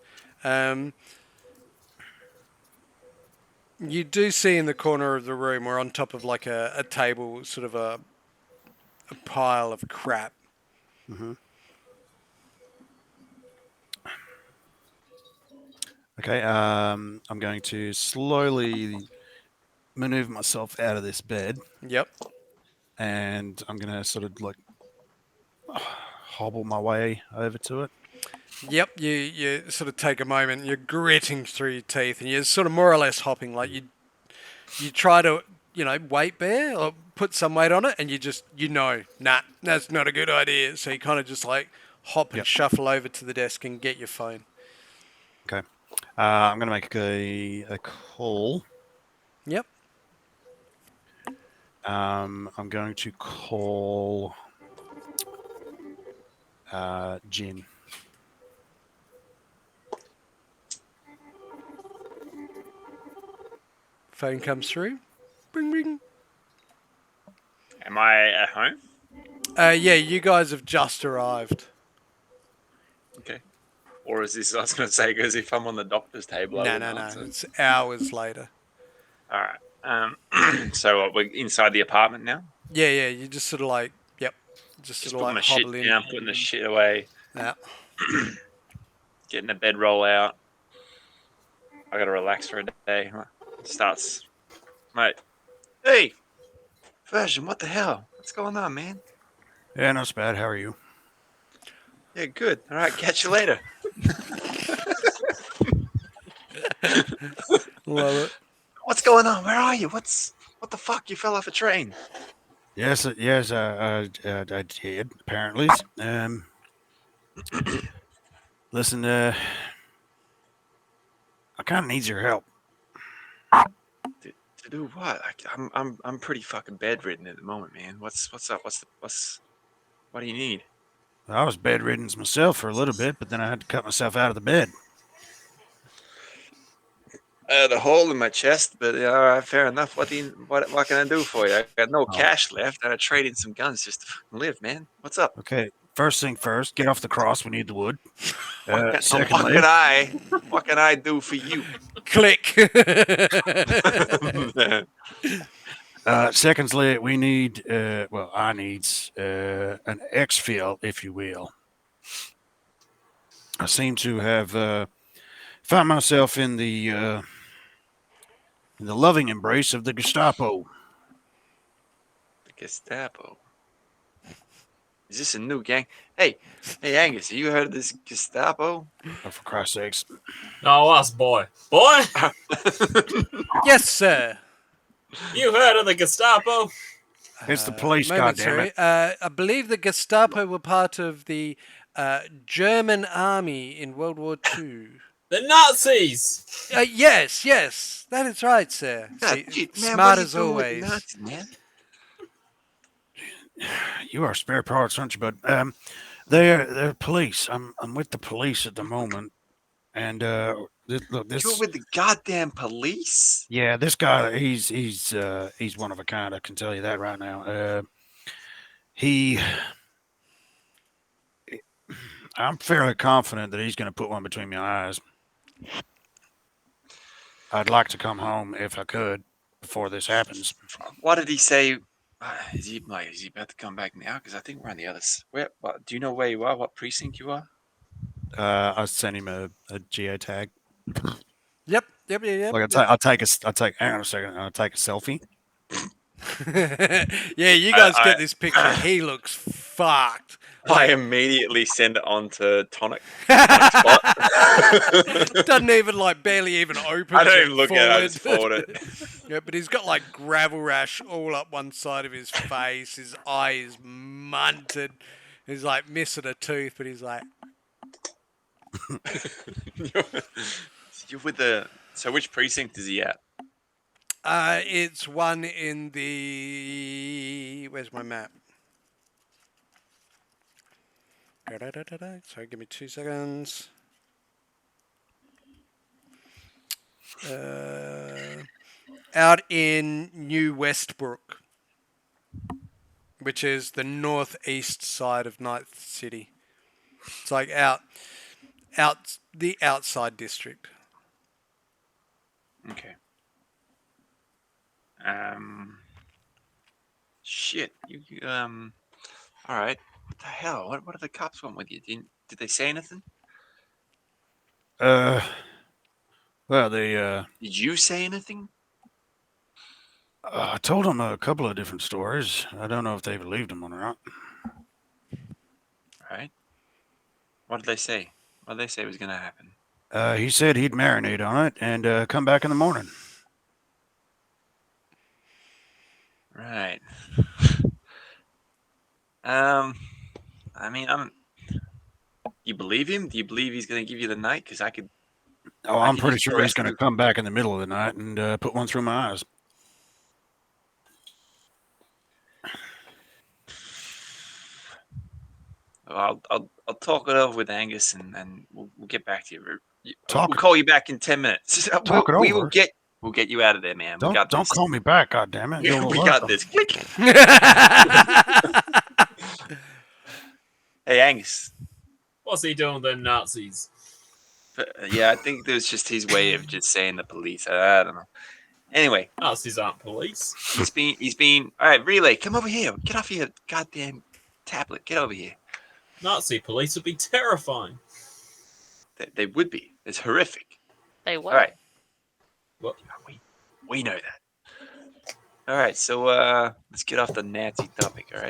You do see in the corner of the room, or on top of like a table, sort of a pile of crap. Mm-hmm. Okay. I'm going to slowly maneuver myself out of this bed, Yep. and I'm going to sort of like hobble my way over to it. Yep, you sort of take a moment, you're gritting through your teeth, and you're sort of more or less hopping. Like you try to, weight bear or put some weight on it, and nah, that's not a good idea. So you kind of just like hop and shuffle over to the desk and get your phone. Okay. I'm going to make a call. Yep. I'm going to call Jin. Phone comes through. Ring, ring. Am I at home? Yeah, you guys have just arrived. Okay. Or is this, I was going to say, because if I'm on the doctor's table, I No. wouldn't answer. It's hours later. All right. So we're inside the apartment now? Yeah, you just sort of like, just Just sort putting of my like shit hobble in. down, putting the shit away, Yeah. getting the bedroll out. I got to relax for a day. Starts, mate. Hey, Version, what the hell? What's going on, man? Yeah, not so bad. How are you? Yeah, good. All right, catch you later. Love it. What's going on? Where are you? What the fuck? You fell off a train. Yes, I did, apparently. Listen, I kind of need your help. To do what? I'm pretty fucking bedridden at the moment, man. What's up? What do you need? I was bedridden myself for a little bit, but then I had to cut myself out of the bed. I had a hole in my chest, but all right, fair enough. What can I do for you? I got no cash left. I trade in some guns just to fucking live, man. What's up? Okay, first thing first, get off the cross. We need the wood. What can I do for you? Click. Secondly, we need, I need an exfil, if you will. I seem to have found myself in the loving embrace of the Gestapo. The Gestapo. Is this a new gang? Hey, Angus, you heard of this Gestapo? Oh, for Christ's sakes. No, us, boy. Boy, Yes, sir. you heard of the Gestapo? It's the police, Moment, goddammit. sorry. I believe the Gestapo were part of the German army in World War II. The Nazis! Yes, that is right, sir. God, See, man, smart what are you as doing with the always. Nazis, man? You are spare parts, aren't you, bud? They're police. I'm with the police at the moment, and look, this. You're with the goddamn police? Yeah, this guy, he's one of a kind. I can tell you that right now. He, I'm fairly confident that he's going to put one between my eyes. I'd like to come home if I could before this happens. What did he say? Is he about to come back now? Because I think we're on the other. Do you know where you are? What precinct you are? I sent him a geotag. Yep. Like I'll take. Hang on a second. I'll take a selfie. Yeah, you guys get this picture. He looks fucked. I immediately send it on to Tonic. Spot. Doesn't even barely even open. I don't even look at it. I just forward it. Yeah, but he's got gravel rash all up one side of his face. His eye is munted. He's missing a tooth, but he's like. You're with the. So which precinct is he at? It's one in the. Where's my map? Sorry, give me 2 seconds. Out in New Westbrook, which is the northeast side of Nightcity. It's out the outside district. Okay. Shit. All right. What the hell? What do the cops want with you? Did they say anything? Well, they. Did you say anything? I told them a couple of different stories. I don't know if they believed them or not. All right. What did they say? What did they say was gonna happen? He said he'd marinate on it and come back in the morning. Right. You believe him? Do you believe he's gonna give you the night? Because I could. Oh, I I'm could pretty just sure he's arrest going to him. come back in the middle of the night and put one through my eyes. I'll talk it over with Angus and we'll get back to you. Talk We'll it- call you back in 10 minutes. Talk it We will over. we'll get you out of there, man. We got Don't this. call me back, goddammit. We got this. Click. Hey, Angus. What's he doing with the Nazis? Yeah, I think there's just his way of just saying the police. I don't know. Anyway, Nazis aren't police. he's been. All right, Relay, come over here. Get off your goddamn tablet. Get over here. Nazi police would be terrifying. They would be. It's horrific. They were. All right. What? We know that. All right, so let's get off the Nazi topic. All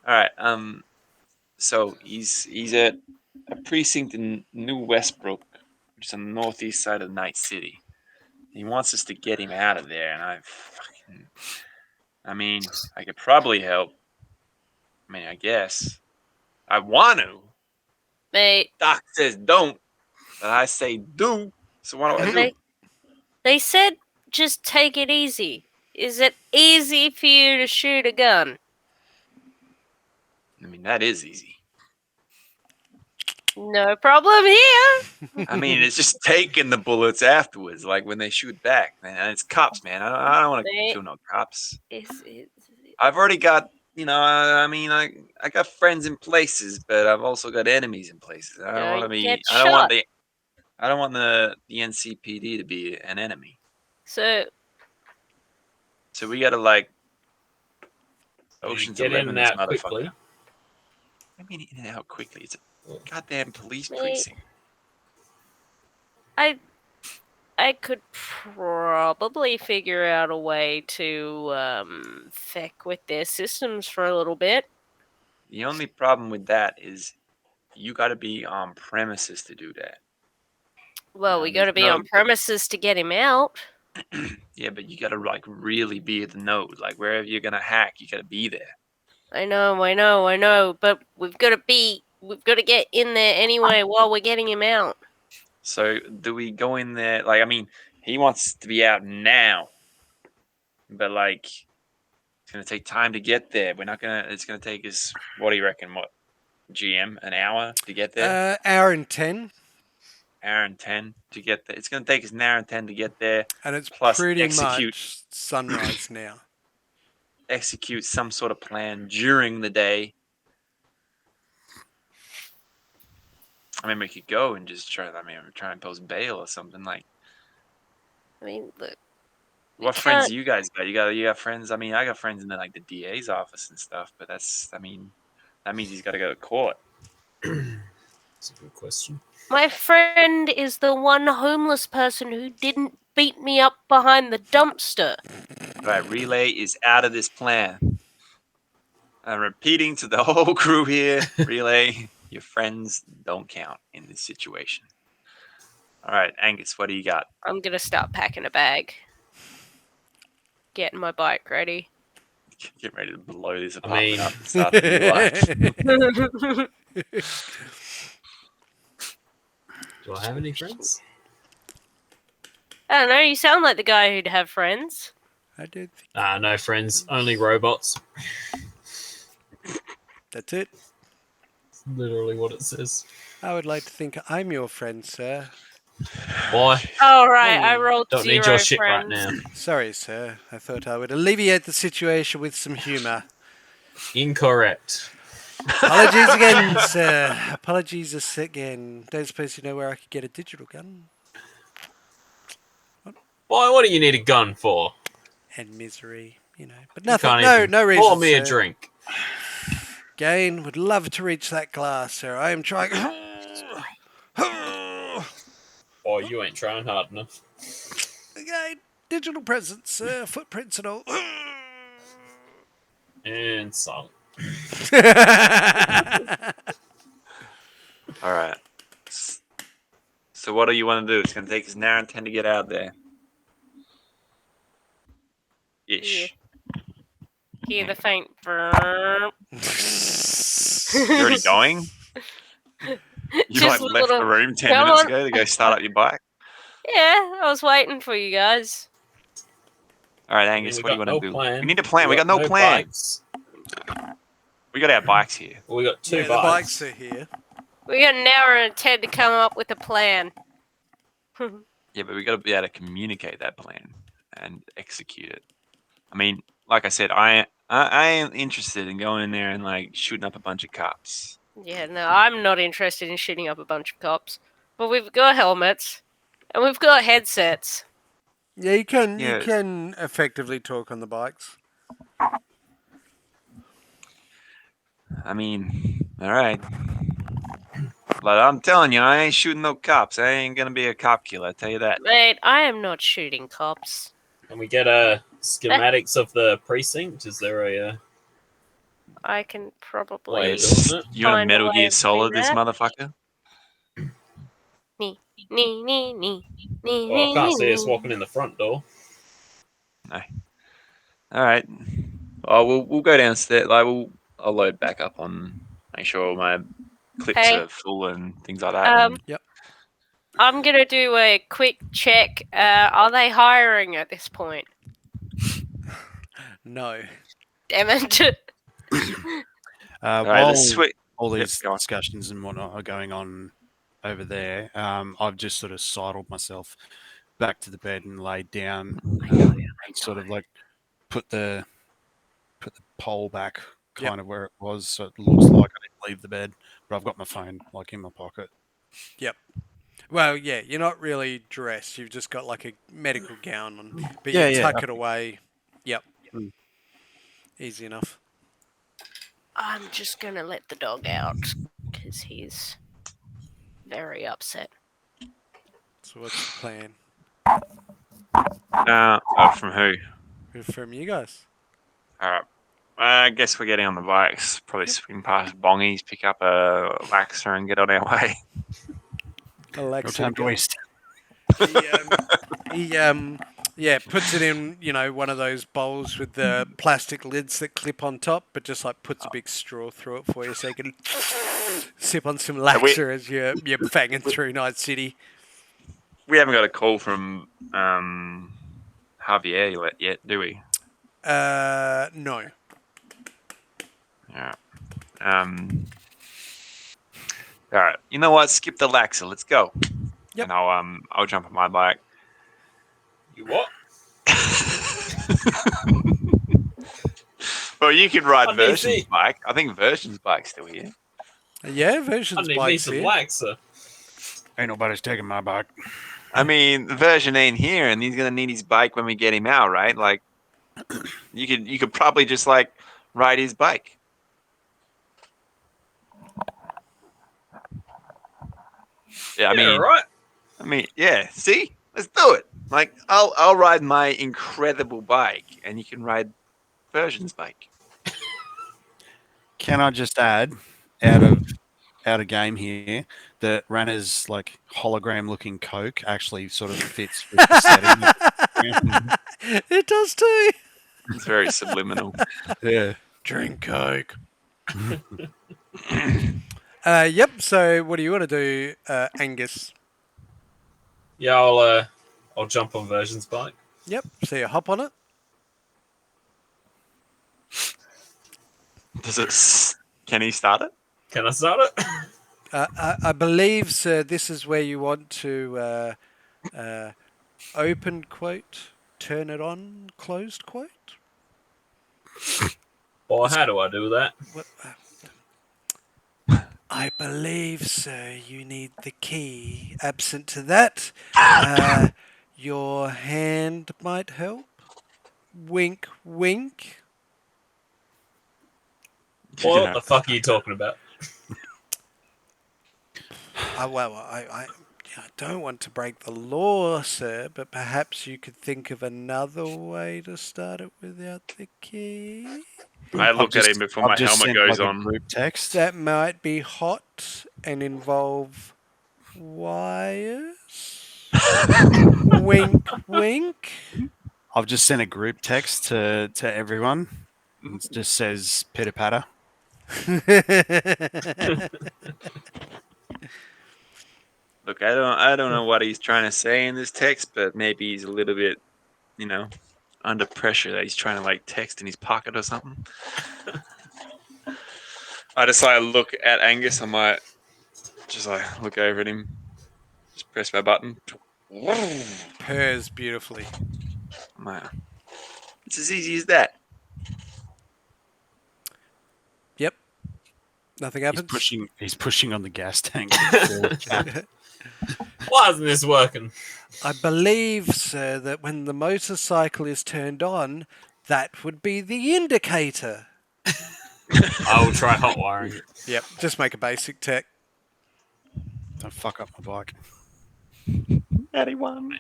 right. So he's at a precinct in New Westbrook, which is on the northeast side of Nightcity. He wants us to get him out of there, and I could probably help. I guess I want to. Mate, Doc says don't, but I say do. So what do I do? they said just take it easy. Is it easy for you to shoot a gun? That is easy. No problem here. It's just taking the bullets afterwards, like when they shoot back. Man, and it's cops, man. I don't want to kill no cops. I've already got, I got friends in places, but I've also got enemies in places. I don't want to be. I don't want the NCPD to be an enemy. So we gotta Ocean's Get in 11, and this out quickly. motherfucker. I mean, in and out quickly. It's a goddamn police Mate. precinct. I could probably figure out a way to feck with their systems for a little bit. The only problem with that is you got to be on premises to do that. Well, No, we there's got to be no- on premises to get him out. Yeah, but you got to like really be at the node. Like wherever you're gonna hack, you got to be there. I know, but we've got to get in there anyway while we're getting him out. So do we go in there? Like, I mean, he wants to be out now, but like, it's gonna take time to get there. We're not gonna. It's gonna take us. What do you reckon? What GM an hour to get there? Hour and 10, Hour and 10 to get there. It's gonna take us an hour and 10 to get there. and it's Plus pretty execute much sunrise now. execute some sort of plan during the day. I mean, we could go and just try. I mean, try and post bail or something. Like, I mean, look, what friends do you guys got? You got friends. I mean, I got friends in the DA's office and stuff. But that's. I mean, that means he's got to go to court. That's a good question. my friend is the one homeless person who didn't beat me up behind the dumpster. Right, Relay is out of this plan. I'm repeating to the whole crew here, Relay, your friends don't count in this situation. All right, Angus, what do you got? I'm gonna start packing a bag. Getting my bike ready. Get ready to blow this I mean- apartment up and start a new life. Do I have any friends? I don't know, you sound like the guy who'd have friends. I don't think No friends. Only robots. that's it. That's literally what it says. I would like to think I'm your friend, sir. Boy, Oh, right, I rolled don't zero need your shit friends. right now. Sorry, sir. I thought I would alleviate the situation with some humour. Incorrect. Apologies again, sir. Apologies again. Don't suppose you know where I could get a digital gun? Boy, what do you need a gun for? And misery, you know. But You nothing. can't No, even no reason. pour me a sir. drink. Again, would love to reach that glass, sir. I am trying. Boy, you ain't trying hard enough. Again, digital presence, footprints and all. And silent. All right. So what do you want to do? It's going to take us an hour and 10 to get out there. Ish. Hear the faint burp. You're already going? You Just like a left little- the room 10 Come minutes on. ago to go start up your bike? Yeah, I was waiting for you guys. All right, I Angus, mean, what do you want to do? plan. We need a plan. We got no plan. Bikes. We got our bikes here. Well, we got two Yeah, the bikes. bikes are here. We got an hour and 10 to come up with a plan. Yeah, but we got to be able to communicate that plan and execute it. I mean, like I said, I am interested in going in there and like shooting up a bunch of cops. Yeah, no, I'm not interested in shooting up a bunch of cops. But we've got helmets. And we've got headsets. Yeah, you can Yeah. you can effectively talk on the bikes. I mean, all right. But I'm telling you, I ain't shooting no cops. I ain't gonna be a cop killer. I tell you that. Mate, I am not shooting cops. Can we get schematics of the precinct? Is there a I can Wait, probably... doing it? You want to Find a Metal way Gear to do Solid this that. motherfucker? Nee, nee, nee, nee, nee, Well, I can't see nee, us nee. walking in the front door. All right. Well, we'll go downstairs. Like, I'll load back up on. Make sure all my clips Hey. are full and things like that. Um, and- Yep. I'm gonna do a quick check. Are they hiring at this point? No. Damn it. all right, While let's switch. all Yep, these go on. discussions and whatnot are going on over there, I've just sort of sidled myself back to the bed and laid down and sort of like put the pole back Yep. kind of where it was, so it looks like I didn't leave the bed, but I've got my phone like in my pocket. Well, yeah, you're not really dressed. You've just got like a medical gown on, but Yeah, you yeah, tuck it away. Yep. Mm. Easy enough. I'm just gonna let the dog out because he's very upset. So what's the plan? From who? From you guys. All right. I guess we're getting on the bikes. Probably swing past Bongies, pick up a Laxer, and get on our way. No Alexa time to go. waste. Yeah, puts it in, one of those bowls with the plastic lids that clip on top, but just like puts a big straw through it for you so you can sip on some laxer as you're banging through Nightcity. We haven't got a call from Javier yet, do we? No. Yeah. All right. You know what? Skip the Laxer. Let's go. Yep. And I'll jump on my bike. You what? Well, you can ride I need Version's to- bike. I think Version's bike's still here. Yeah, I version's need me bikes some here. Laxer. Ain't nobody's taking my bike. I mean, Version ain't here, and he's gonna need his bike when we get him out, right? Like, you could probably just like ride his bike. Yeah, Right. I mean, yeah. See, let's do it. Like, I'll ride my incredible bike, and you can ride Version's bike. Can I just add, out of game here, that Rana's like hologram looking Coke actually sort of fits with the setting. It does too. It's very subliminal. Yeah. Drink Coke. Yep, so what do you want to do, Angus? Yeah, I'll jump on Version's bike. Yep, so you hop on it. Can he start it? Can I start it? I believe, sir, this is where you want to open quote, turn it on, closed quote. Or how do I do that? What, I believe, sir, you need the key. Absent to that, your hand might help. Wink, wink. What the fuck are you talking about? I don't want to break the law, sir, but perhaps you could think of another way to start it without the key. I look at him before my helmet sent, goes like, on. a group text. That might be hot and involve wires. Wink, wink. I've just sent a group text to everyone. It just says pitter patter. Look, I don't know what he's trying to say in this text, but maybe he's a little bit, under pressure that he's trying to like text in his pocket or something. I just like look at Angus. I might just like look over at him, just press my button. Purrs beautifully. It's as easy as that. Yep. Nothing happens. He's pushing on the gas tank. Why isn't this working? I believe, sir, that when the motorcycle is turned on, that would be the indicator. I will try hot wiring it. Yep. Just make a basic tech. Don't fuck up my bike. Anyone?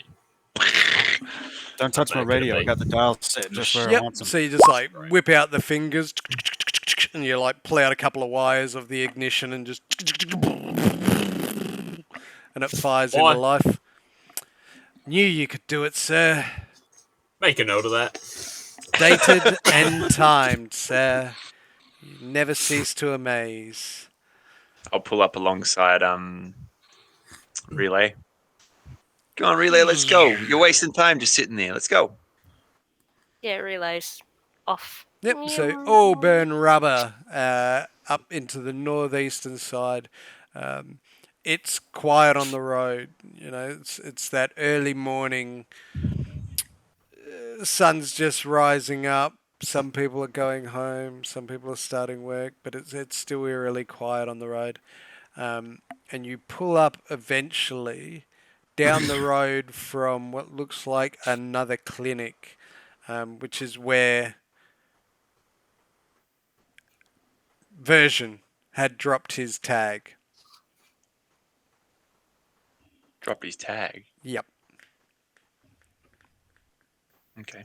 Don't touch my That could've radio. I been- got the dial set just where I Yep. want them. So you just like whip out the fingers, and you like pull out a couple of wires of the ignition and just, and it fires into Why? life. Knew you could do it, sir. Make a note of that. Dated and timed, sir. You never cease to amaze. I'll pull up alongside Relay. Come on, Relay, let's go. You're wasting time just sitting there. Let's go. Yeah, relays off. Yep, so all burn rubber up into the northeastern side. It's quiet on the road. It's that early morning. Sun's just rising up. Some people are going home. Some people are starting work, but it's still eerily quiet on the road. And you pull up eventually down the road from what looks like another clinic, which is where version had dropped his tag. Dropped his tag. Yep. Okay.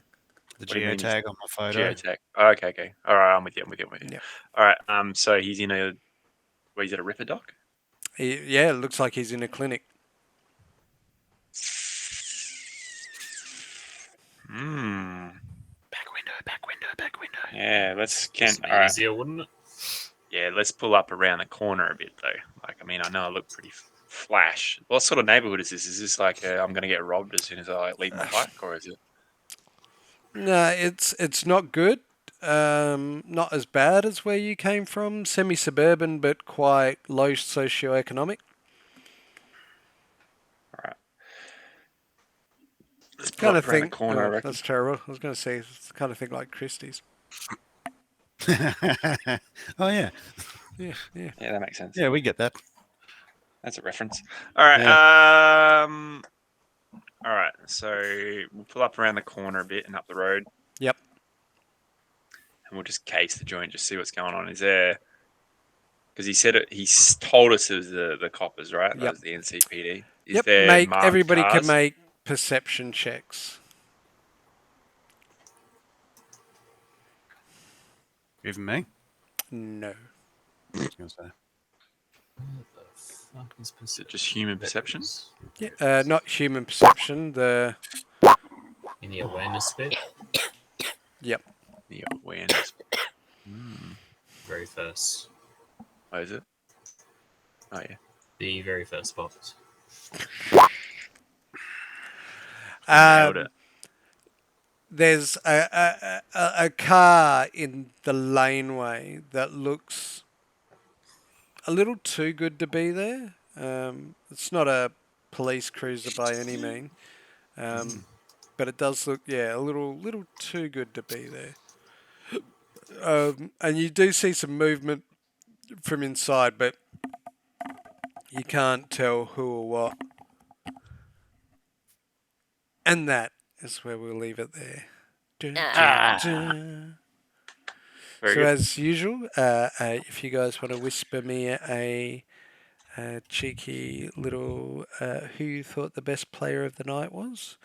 The What do you mean he's- geotag on my photo. Geotag. Oh, okay. All right, I'm with you. Yep. All right. So he's in a. What is it? A Ripper doc? Yeah, it looks like he's in a clinic. Hmm. Back window. Yeah. Let's This would be All right. easier, wouldn't it? Yeah. Let's pull up around the corner a bit though. Like, I mean, I know I look pretty flash. What sort of neighborhood is this? Is this like I'm gonna get robbed as soon as I leave my bike, or is it? No, it's not good. Not as bad as where you came from. Semi-suburban, but quite low socioeconomic. All right. Let's pull Kind up of around the thing. corner. I Oh, reckon. that's terrible. I was going to say it's the kind of thing like Christie's. Oh yeah, Yeah. Yeah, that makes sense. yeah, we get that. That's a reference. All right. All right. So we'll pull up around the corner a bit and up the road. Yep. And we'll just case the joint, just see what's going on. Is there? Because he said it. Told us it was the coppers, right? That Yep. was the NCPD. Is Yep. there marked Everybody cars? can make perception checks. Even me. No. I was gonna say. What the fuck is Is it just human perception? Yeah. Not human perception. The In the awareness bit, yep. The awareness. very first. Oh, is it? Oh yeah. The very first box. Nailed it. There's a car in the laneway that looks a little too good to be there. It's not a police cruiser by any mean, but it does look a little too good to be there. And you do see some movement from inside, but you can't tell who or what. And that is where we'll leave it there. Dun, dun, dun. Very So good. as usual, if you guys want to whisper me a cheeky little who you thought the best player of the night was,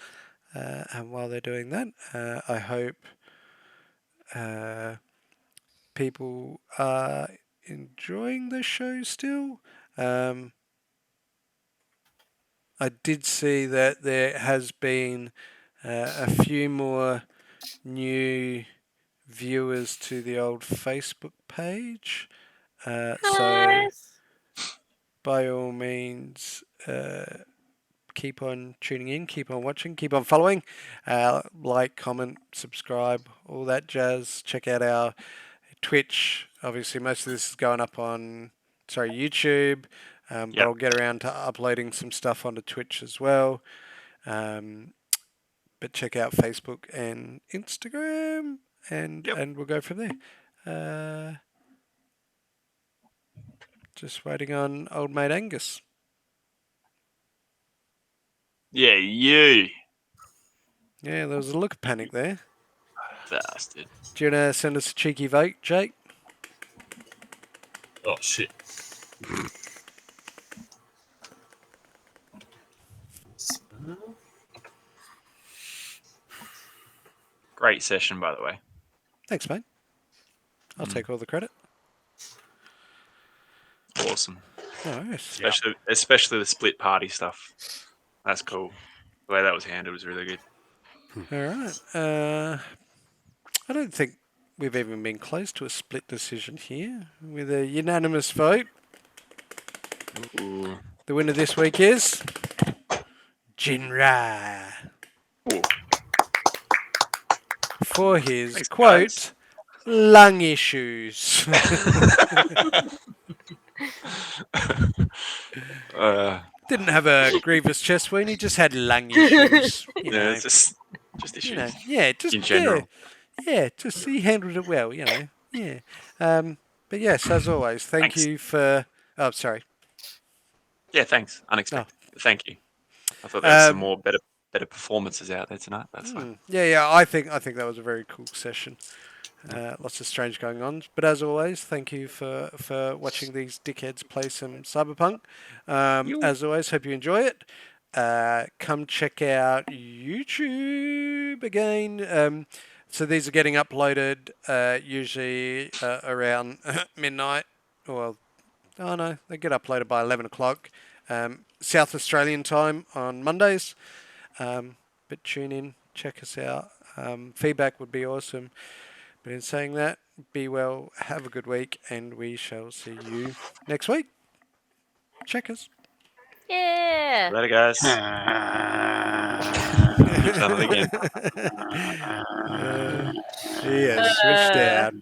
and while they're doing that, I hope people are enjoying the show still. I did see that there has been a few more new viewers to the old Facebook page. So by all means, keep on tuning in, keep on watching, keep on following, like, comment, subscribe, all that jazz. Check out our Twitch. Obviously, most of this is going up on YouTube, but Yep. I'll get around to uploading some stuff onto Twitch as well. But check out Facebook and Instagram, and we'll go from there. Just waiting on old mate Angus. Yeah, you Yeah, there was a look of panic there. bastard. Do you want to send us a cheeky vote, Jake? Oh shit. Great session, by the way. Thanks, mate. I'll take all the credit. Awesome. Nice. Especially the split party stuff. That's cool. The way that was handled was really good. All right. I don't think we've even been close to a split decision here with a unanimous vote. Ooh. The winner this week is Jinra Ooh. for his Thanks, quote guys. lung issues. Didn't have a grievous chest wound. He just had lung issues. You know, it's just issues. you know, yeah, just in general. yeah, just he handled it well. You know, yeah. But yes, as always, thank Thanks. you for. Oh, sorry. Yeah, thanks. Unexpected. Thank you. I thought there was some more better performances out there tonight. That's fine. Yeah. I think that was a very cool session. Lots of strange going on. But as always, thank you for watching these dickheads play some Cyberpunk. As always, hope you enjoy it. Come check out YouTube again. So these are getting uploaded usually around midnight. Well, oh no, they get uploaded by 11 o'clock South Australian time on Mondays. But tune in, check us out. Feedback would be awesome. But in saying that, be well, have a good week, and we shall see you next week. Check us. Yeah. Later, guys. You've done it again. He has switched out.